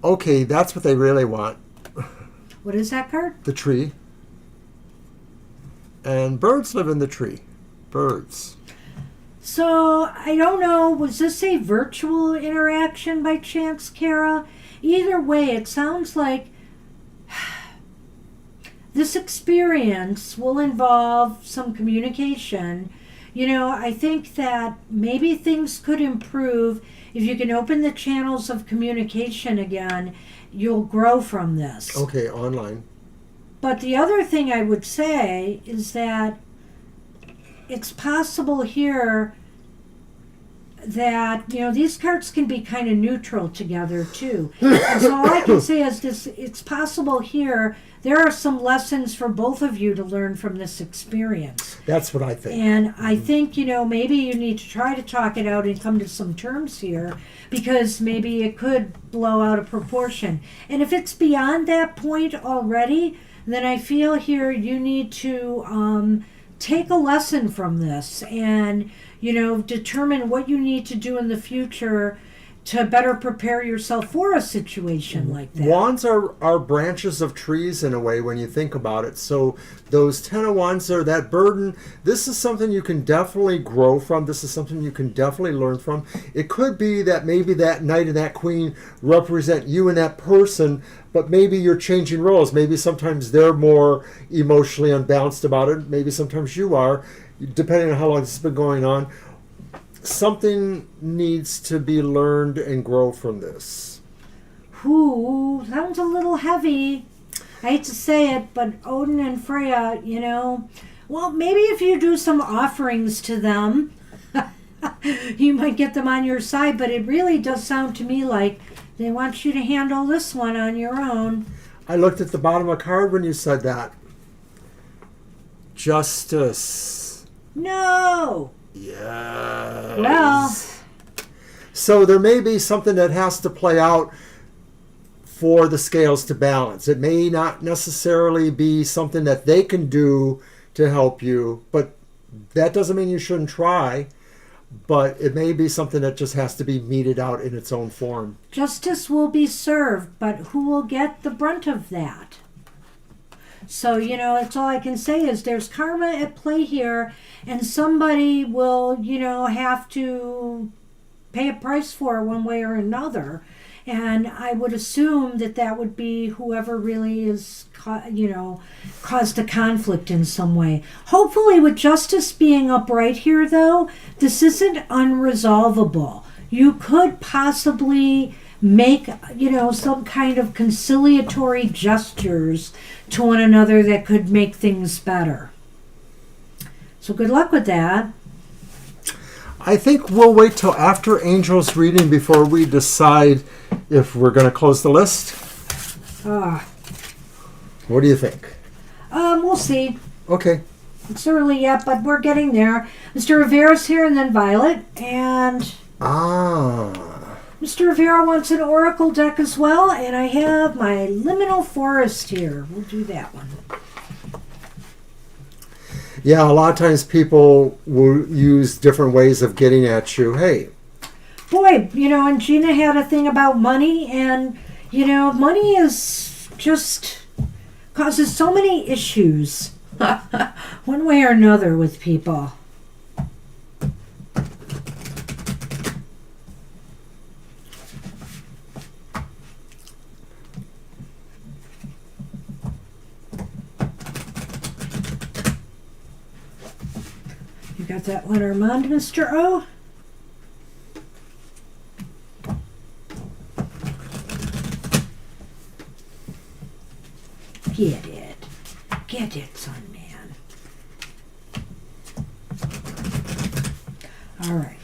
Okay, that's what they really want. What is that card? The tree. And birds live in the tree. Birds. So, I don't know, was this a virtual interaction by chance, Kara? Either way, it sounds like this experience will involve some communication. I think that maybe things could improve if you can open the channels of communication again. You'll grow from this. Okay, online. But the other thing I would say is that it's possible here that, these cards can be kind of neutral together too. And so all I can say is this: it's possible here there are some lessons for both of you to learn from this experience. That's what I think. And I think, maybe you need to try to talk it out and come to some terms here, because maybe it could blow out of proportion. And if it's beyond that point already, then I feel here you need to take a lesson from this and, determine what you need to do in the future to better prepare yourself for a situation like that. Wands are branches of trees in a way when you think about it. So those 10 of Wands are that burden. This is something you can definitely grow from. This is something you can definitely learn from. It could be that maybe that knight and that queen represent you and that person, but maybe you're changing roles. Maybe sometimes they're more emotionally unbalanced about it. Maybe sometimes you are, depending on how long this has been going on. Something needs to be learned and grow from this. Ooh, sounds a little heavy. I hate to say it, but Odin and Freya, well, maybe if you do some offerings to them, you might get them on your side, but it really does sound to me like they want you to handle this one on your own. I looked at the bottom of the card when you said that. Justice. No! Yes. Well, so there may be something that has to play out for the scales to balance. It may not necessarily be something that they can do to help you, but that doesn't mean you shouldn't try. But it may be something that just has to be meted out in its own form. Justice will be served, but who will get the brunt of that? So, that's all I can say is there's karma at play here, and somebody will, have to pay a price for it one way or another. And I would assume that would be whoever really is, caused a conflict in some way. Hopefully, with justice being upright here, though, this isn't unresolvable. You could possibly make, some kind of conciliatory gestures to one another that could make things better. So good luck with that. I think we'll wait till after Angel's reading before we decide if we're going to close the list. What do you think? We'll see. Okay. It's early yet, but we're getting there. Mr. Rivera's here, and then Violet. And Mr. Rivera wants an oracle deck as well, and I have my liminal forest here. We'll do that one. Yeah, a lot of times people will use different ways of getting at you. Hey. Boy, and Gina had a thing about money, and, money is just causes so many issues, one way or another, with people. You got that Lenormand, Mr. O? Get it. Get it, son man. All right.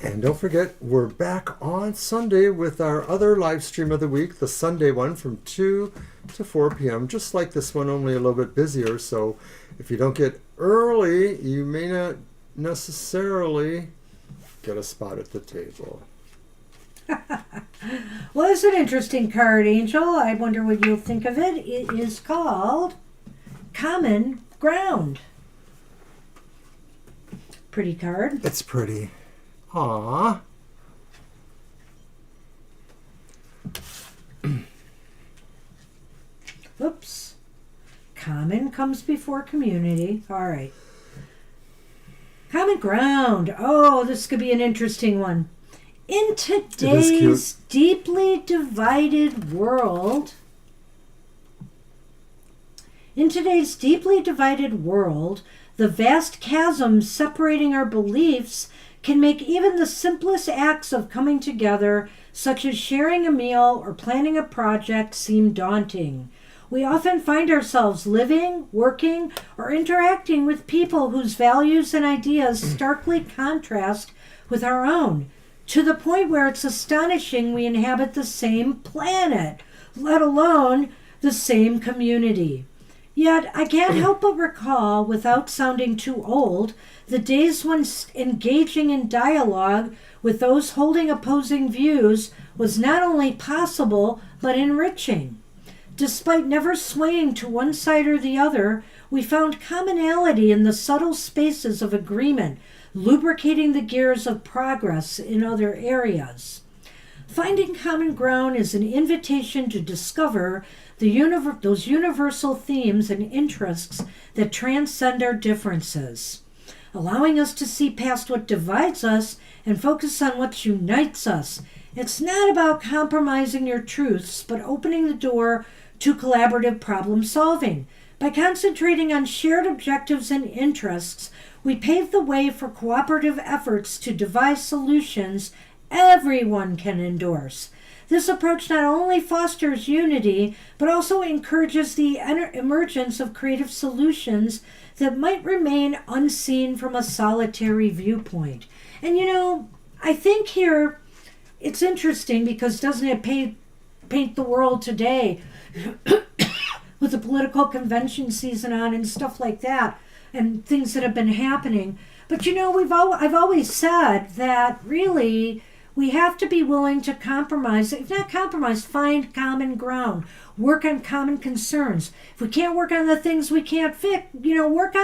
And don't forget, we're back on Sunday with our other live stream of the week, the Sunday one from 2 to 4 p.m., just like this one, only a little bit busier. So if you don't get early, you may not necessarily get a spot at the table. Well, it's an interesting card, Angel. I wonder what you'll think of it. It is called Common Ground. Pretty card. It's pretty. Aww. Oops. Common comes before community. All right. Common ground. Oh, this could be an interesting one. In today's deeply divided world, the vast chasm separating our beliefs can make even the simplest acts of coming together, such as sharing a meal or planning a project, seem daunting. We often find ourselves living, working, or interacting with people whose values and ideas starkly contrast with our own, to the point where it's astonishing we inhabit the same planet, let alone the same community. Yet I can't help but recall, without sounding too old, the days when engaging in dialogue with those holding opposing views was not only possible, but enriching. Despite never swaying to one side or the other, we found commonality in the subtle spaces of agreement, lubricating the gears of progress in other areas. Finding common ground is an invitation to discover those universal themes and interests that transcend our differences, allowing us to see past what divides us and focus on what unites us. It's not about compromising your truths, but opening the door to collaborative problem solving. By concentrating on shared objectives and interests, we pave the way for cooperative efforts to devise solutions everyone can endorse. This approach not only fosters unity, but also encourages the emergence of creative solutions that might remain unseen from a solitary viewpoint. And I think here it's interesting because doesn't it paint the world today with the political convention season on and stuff like that, and things that have been happening. But I've always said that really we have to be willing to compromise, if not compromise, find common ground, work on common concerns. If we can't work on the things we can't fix, work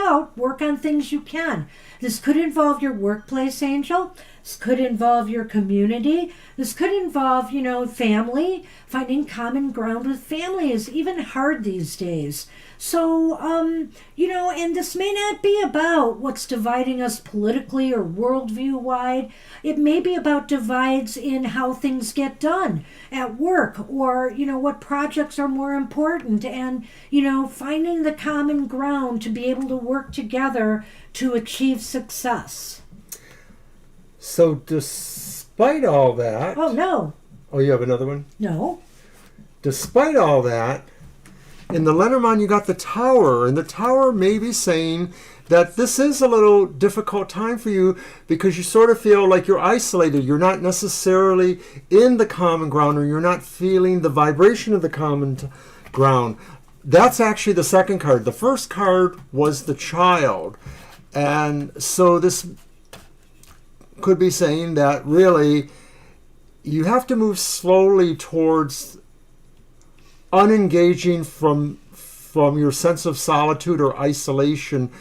on things you can. This could involve your workplace, Angel. This could involve your community. This could involve, family. Finding common ground with family is even hard these days. So, and this may not be about what's dividing us politically or worldview-wide. It may be about divides in how things get done at work, or, what projects are more important, and, finding the common ground to be able to work together to achieve success. So despite all that... Oh, no. Oh, you have another one? No. Despite all that, in the Lenormand you got the Tower, and the Tower may be saying that this is a little difficult time for you because you sort of feel like you're isolated. You're not necessarily in the common ground, or you're not feeling the vibration of the common ground. That's actually the second card. The first card was the Child. And so this could be saying that really you have to move slowly towards unengaging from your sense of solitude or isolation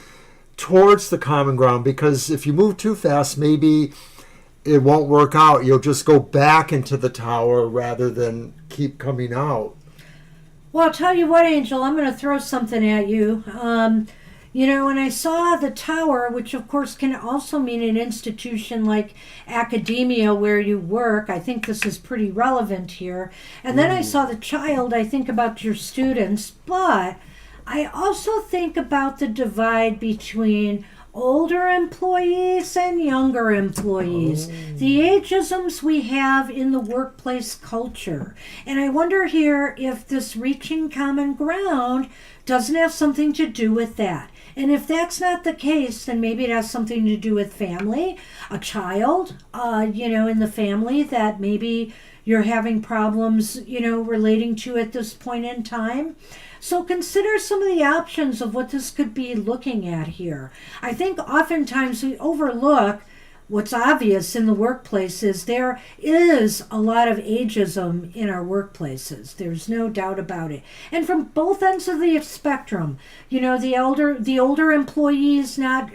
towards the common ground, because if you move too fast, maybe it won't work out. You'll just go back into the Tower rather than keep coming out. Well, I'll tell you what, Angel, I'm going to throw something at you. When I saw the Tower, which of course can also mean an institution like academia where you work, I think this is pretty relevant here. And then I saw the Child, I think about your students, but I also think about the divide between older employees and younger employees, the ageisms we have in the workplace culture. And I wonder here if this reaching common ground doesn't have something to do with that. And if that's not the case, then maybe it has something to do with family, a child, in the family that maybe you're having problems, relating to at this point in time. So consider some of the options of what this could be looking at here. I think oftentimes we overlook what's obvious in the workplaces. There is a lot of ageism in our workplaces. There's no doubt about it. And from both ends of the spectrum, the older employees not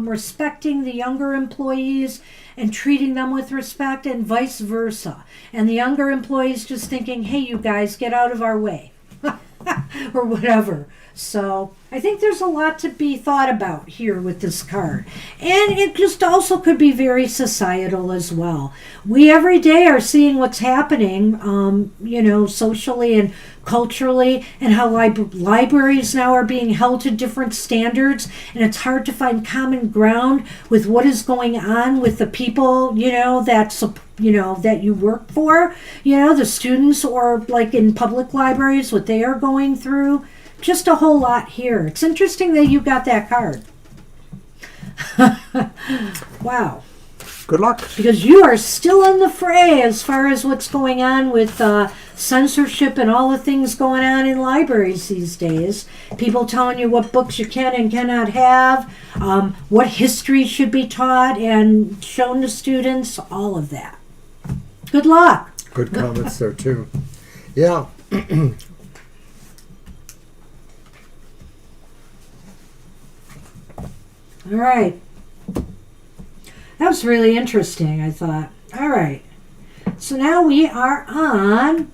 respecting the younger employees and treating them with respect, and vice versa. And the younger employees just thinking, hey, you guys, get out of our way. Or whatever. So I think there's a lot to be thought about here with this card. And it just also could be very societal as well. We every day are seeing what's happening, socially and culturally, and how libraries now are being held to different standards, and it's hard to find common ground with what is going on with the people, that you work for, the students, or like in public libraries, what they are going through. Just a whole lot here. It's interesting that you got that card. Wow. Good luck. Because you are still in the fray as far as what's going on with censorship and all the things going on in libraries these days. People telling you what books you can and cannot have, what history should be taught and shown to students, all of that. Good luck. Good comments there, too. Yeah. All right. That was really interesting, I thought. All right. So now we are on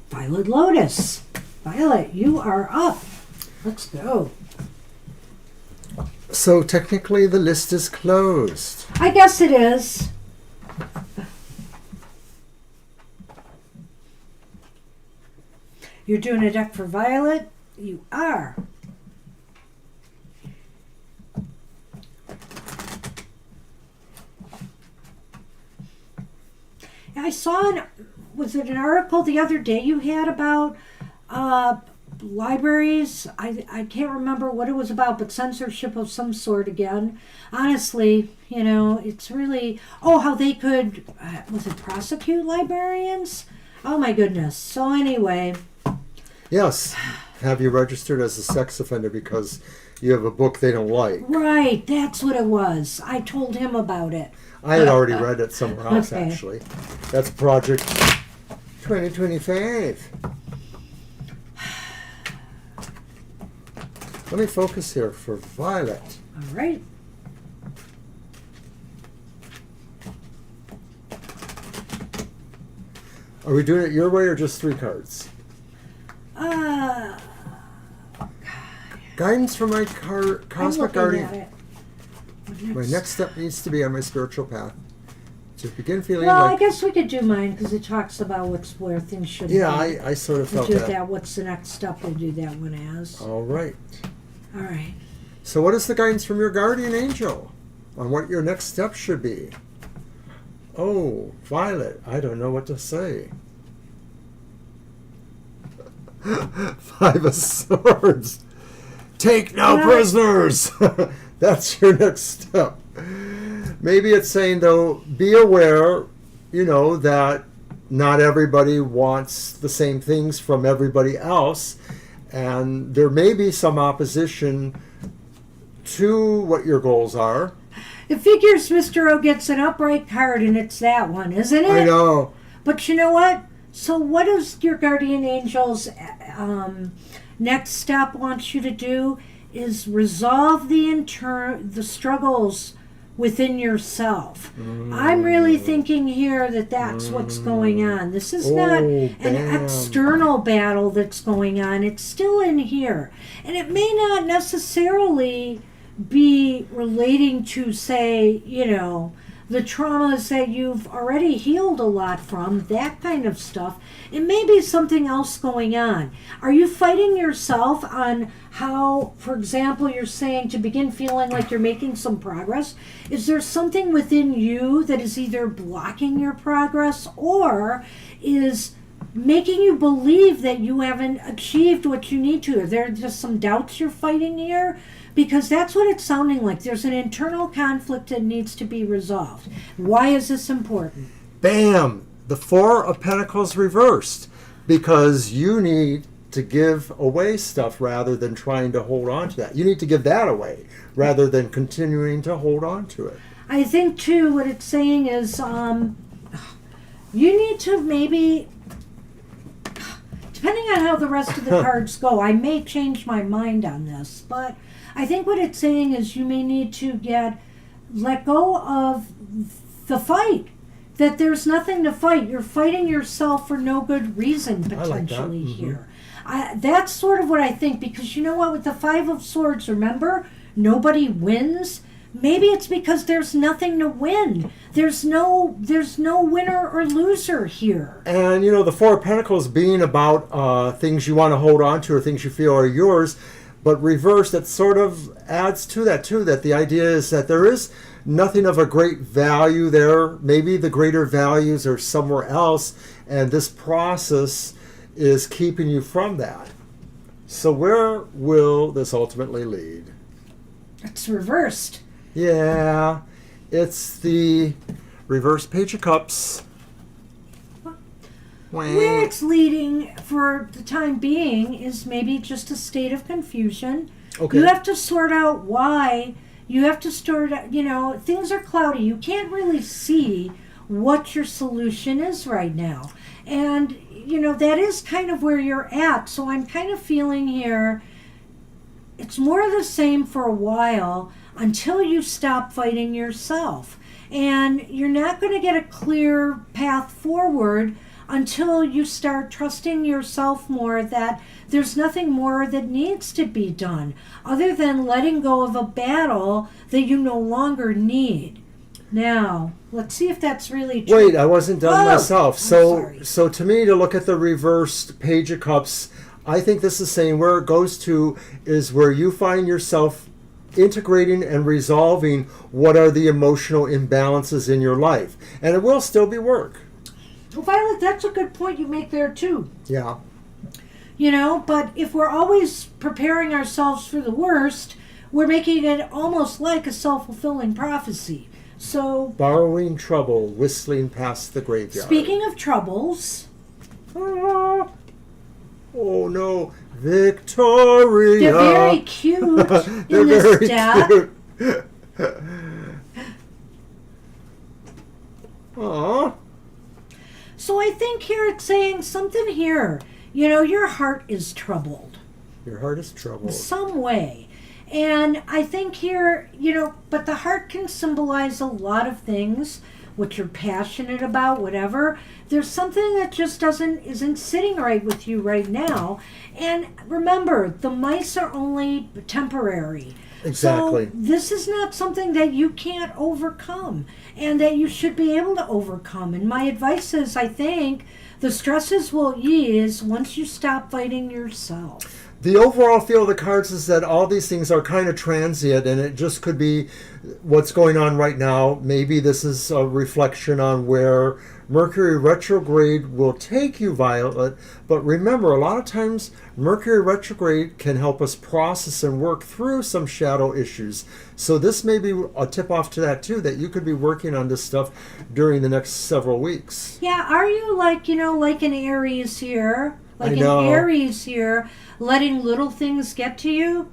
Violet Lotus. Violet, you are up. Let's go. So technically the list is closed. I guess it is. You're doing a deck for Violet? You are. I saw was it an article the other day you had about libraries? I can't remember what it was about, but censorship of some sort again. Honestly, it's really, how they could, was it prosecute librarians? Oh my goodness. So anyway. Yes. have you registered as a sex offender because you have a book they don't like. Right, that's what it was. I told him about it. I had already read it somewhere else, Okay. actually. That's Project 2025. Let me focus here for Violet. All right. Are we doing it your way or just 3 cards? Guidance for my I'm cosmic looking guardian. at it. My next step needs to be on my spiritual path. To begin feeling Well, I like... guess we could do mine because it talks about where things should Yeah, be. I sort of We'll felt do that. that. What's the next step? We'll do that one as. All right. All right. So what is the guidance from your guardian angel on what your next step should be? Oh, Violet, I don't know what to say. 5 of Swords. Take no prisoners. That's your next step. Maybe it's saying, though, be aware, that not everybody wants the same things from everybody else. And there may be some opposition to what your goals are. It figures Mr. O gets an upright card, and it's that one, isn't it? I know. But you know what? So what does your guardian angel's next step wants you to do is resolve the struggles within yourself. I'm really thinking here that that's what's going on. This is not an external battle that's going on. It's still in here. And it may not necessarily be relating to, say, the traumas that you've already healed a lot from, that kind of stuff. It may be something else going on. Are you fighting yourself on how, for example, you're saying to begin feeling like you're making some progress? Is there something within you that is either blocking your progress or is making you believe that you haven't achieved what you need to? Are there just some doubts you're fighting here? Because that's what it's sounding like. There's an internal conflict that needs to be resolved. Why is this important? Bam! The 4 of Pentacles reversed. Because you need to give away stuff rather than trying to hold on to that. You need to give that away rather than continuing to hold on to it. I think, too, what it's saying is you need to maybe, depending on how the rest of the cards go, I may change my mind on this, but I think what it's saying is you may need to let go of the fight. That there's nothing to fight. You're fighting yourself for no good reason, potentially, here. That's sort of what I think, because you know what? With the 5 of Swords, remember, nobody wins. Maybe it's because there's nothing to win. There's no winner or loser here. And, the 4 of Pentacles being about things you want to hold on to or things you feel are yours, but reversed, that sort of adds to that, too, that the idea is that there is nothing of a great value there. Maybe the greater values are somewhere else, and this process is keeping you from that. So where will this ultimately lead? It's reversed. Yeah, it's the reverse Page of Cups. Where it's leading for the time being is maybe just a state of confusion. Okay. You have to sort out why. You have to sort out, things are cloudy. You can't really see what your solution is right now. And, that is kind of where you're at. So I'm kind of feeling here, it's more of the same for a while until you stop fighting yourself. And you're not going to get a clear path forward until you start trusting yourself more that there's nothing more that needs to be done other than letting go of a battle that you no longer need. Now, let's see if that's really true. Wait, I wasn't done myself. So to me, to look at the reversed Page of Cups, I think this is saying where it goes to is where you find yourself integrating and resolving what are the emotional imbalances in your life. And it will still be work. Well, Violet, that's a good point you make there, too. Yeah. But if we're always preparing ourselves for the worst, we're making it almost like a self-fulfilling prophecy. So, Borrowing trouble, whistling past the graveyard. speaking of troubles, Oh no, Victoria. They're very cute They're in this very deck. cute. Aw. So I think here it's saying something here. You know, your heart is troubled. Your heart is In troubled. some way. And I think here, you know, but the heart can symbolize a lot of things, what you're passionate about, whatever. There's something that just isn't sitting right with you right now. And remember, the mice are only temporary. Exactly. So this is not something that you can't overcome and that you should be able to overcome. And my advice is, I think the stresses will ease once you stop fighting yourself. The overall feel of the cards is that all these things are kind of transient, and it just could be what's going on right now. Maybe this is a reflection on where Mercury retrograde will take you, Violet. But remember, a lot of times Mercury retrograde can help us process and work through some shadow issues. So this may be a tip off to that too, that you could be working on this stuff during the next several weeks. Yeah, are you like, like an Aries here? Like I an know. Aries here, letting little things get to you?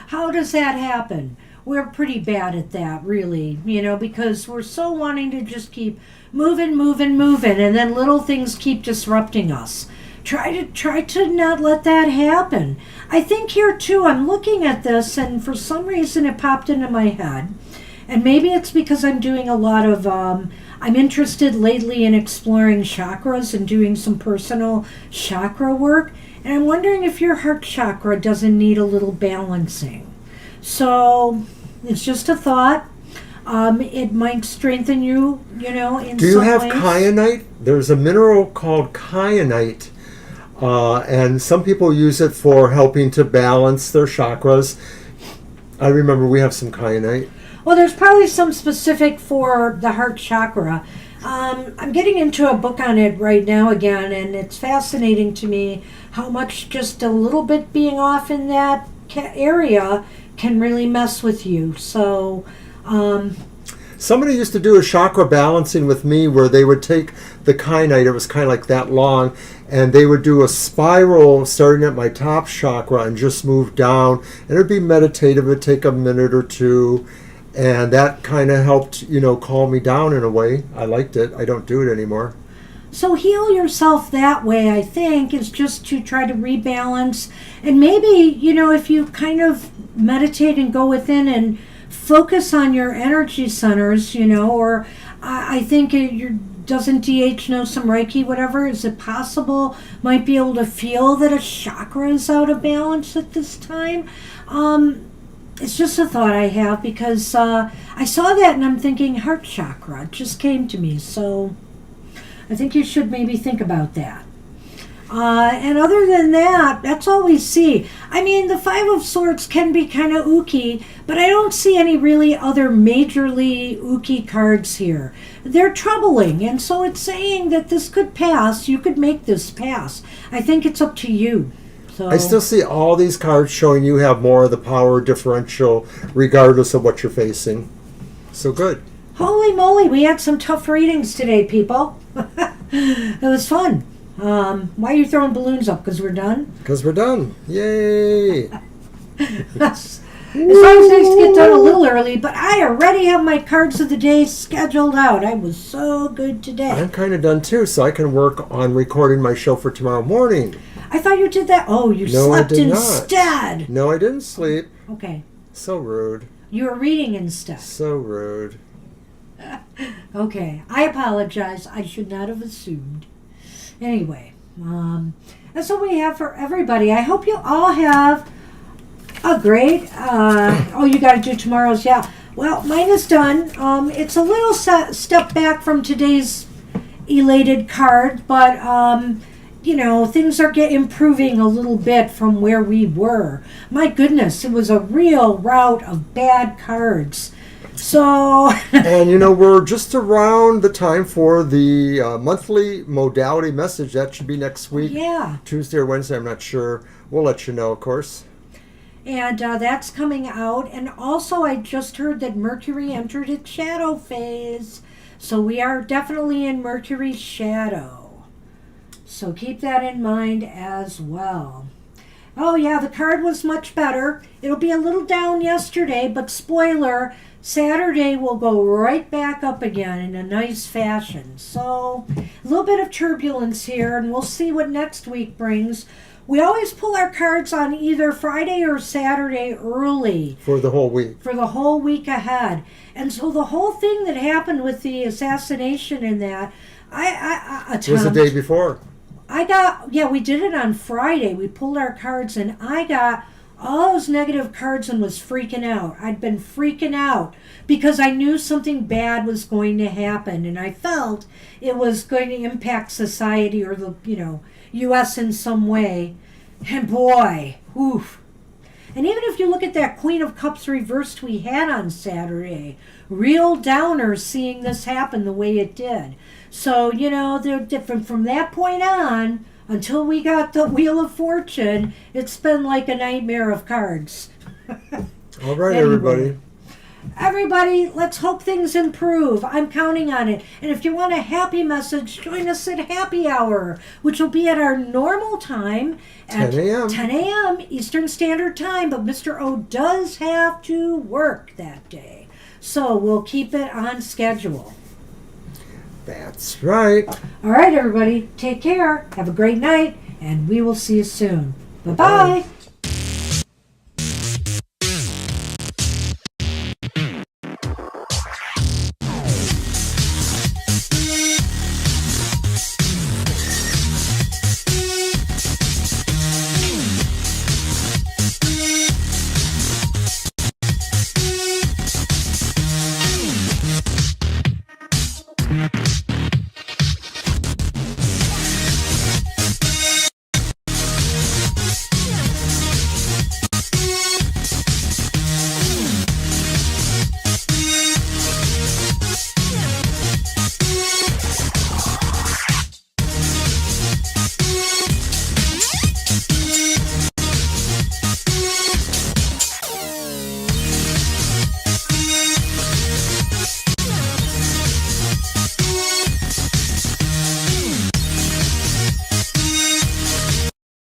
How does that happen? We're pretty bad at that, really, because we're so wanting to just keep moving, and then little things keep disrupting us. Try to not let that happen. I think here too, I'm looking at this, and for some reason it popped into my head. And maybe it's because I'm doing a lot of, I'm interested lately in exploring chakras and doing some personal chakra work. And I'm wondering if your heart chakra doesn't need a little balancing. So it's just a thought. It might strengthen you, in some ways. Do you have kyanite? There's a mineral called kyanite, and some people use it for helping to balance their chakras. I remember we have some kyanite. Well, there's probably some specific for the heart chakra. I'm getting into a book on it right now again, and it's fascinating to me how much just a little bit being off in that area can really mess with you. So, somebody used to do a chakra balancing with me where they would take the kyanite, it was kind of like that long, and they would do a spiral starting at my top chakra and just move down. And it would be meditative, it would take a minute or two. And that kind of helped, calm me down in a way. I liked it. I don't do it anymore. So heal yourself that way, I think, is just to try to rebalance. And maybe, if you kind of meditate and go within and focus on your energy centers, or I think doesn't DH know some Reiki, whatever? Is it possible might be able to feel that a chakra is out of balance at this time? It's just a thought I have because I saw that and I'm thinking heart chakra. It just came to me. So I think you should maybe think about that. And other than that, that's all we see. I mean, the Five of Swords can be kind of ooky, but I don't see any really other majorly ooky cards here. They're troubling, and so it's saying that this could pass. You could make this pass. I think it's up to you. So, I still see all these cards showing you have more of the power differential regardless of what you're facing. So good. Holy moly, we had some tough readings today, people. It was fun. Why are you throwing balloons up? Because we're done? Because we're done. Yay! It's always nice to get done a little early, but I already have my cards of the day scheduled out. I was so good today. I'm kind of done too, so I can work on recording my show for tomorrow morning. I thought you did that. Oh, you No, slept I did instead. Not. No, I didn't sleep. Okay. So rude. You were reading instead. So rude. Okay. I apologize. I should not have assumed. Anyway, that's what we have for everybody. I hope you all have a great... you got to do tomorrow's, yeah. Well, mine is done. It's a little step back from today's elated card, but... things are improving a little bit from where we were. My goodness, it was a real rout of bad cards. So... And, we're just around the time for the monthly modality message. That should be next week. Yeah. Tuesday or Wednesday, I'm not sure. We'll let you know, of course. And that's coming out. And also, I just heard that Mercury entered its shadow phase. So we are definitely in Mercury's shadow. So keep that in mind as well. Oh yeah, the card was much better. It'll be a little down yesterday, but spoiler, Saturday will go right back up again in a nice fashion. So a little bit of turbulence here, and we'll see what next week brings. We always pull our cards on either Friday or Saturday early. For the whole week. For the whole week ahead. And so the whole thing that happened with the assassination and that, It was the day before. we did it on Friday. We pulled our cards and I got all those negative cards and was freaking out. I'd been freaking out because I knew something bad was going to happen and I felt it was going to impact society or the, U.S. in some way. And boy, oof. And even if you look at that Queen of Cups reversed we had on Saturday, real downer seeing this happen the way it did. So, they're different from that point on until we got the Wheel of Fortune. It's been like a nightmare of cards. All right, Anyway. Everybody, let's hope things improve. I'm counting on it. And if you want a happy message, join us at Happy Hour, which will be at our normal time at 10 a.m. 10 a.m. Eastern Standard Time. But Mr. O does have to work that day. So we'll keep it on schedule. That's right. All right, everybody, take care. Have a great night, and we will see you soon. Bye-bye. Bye.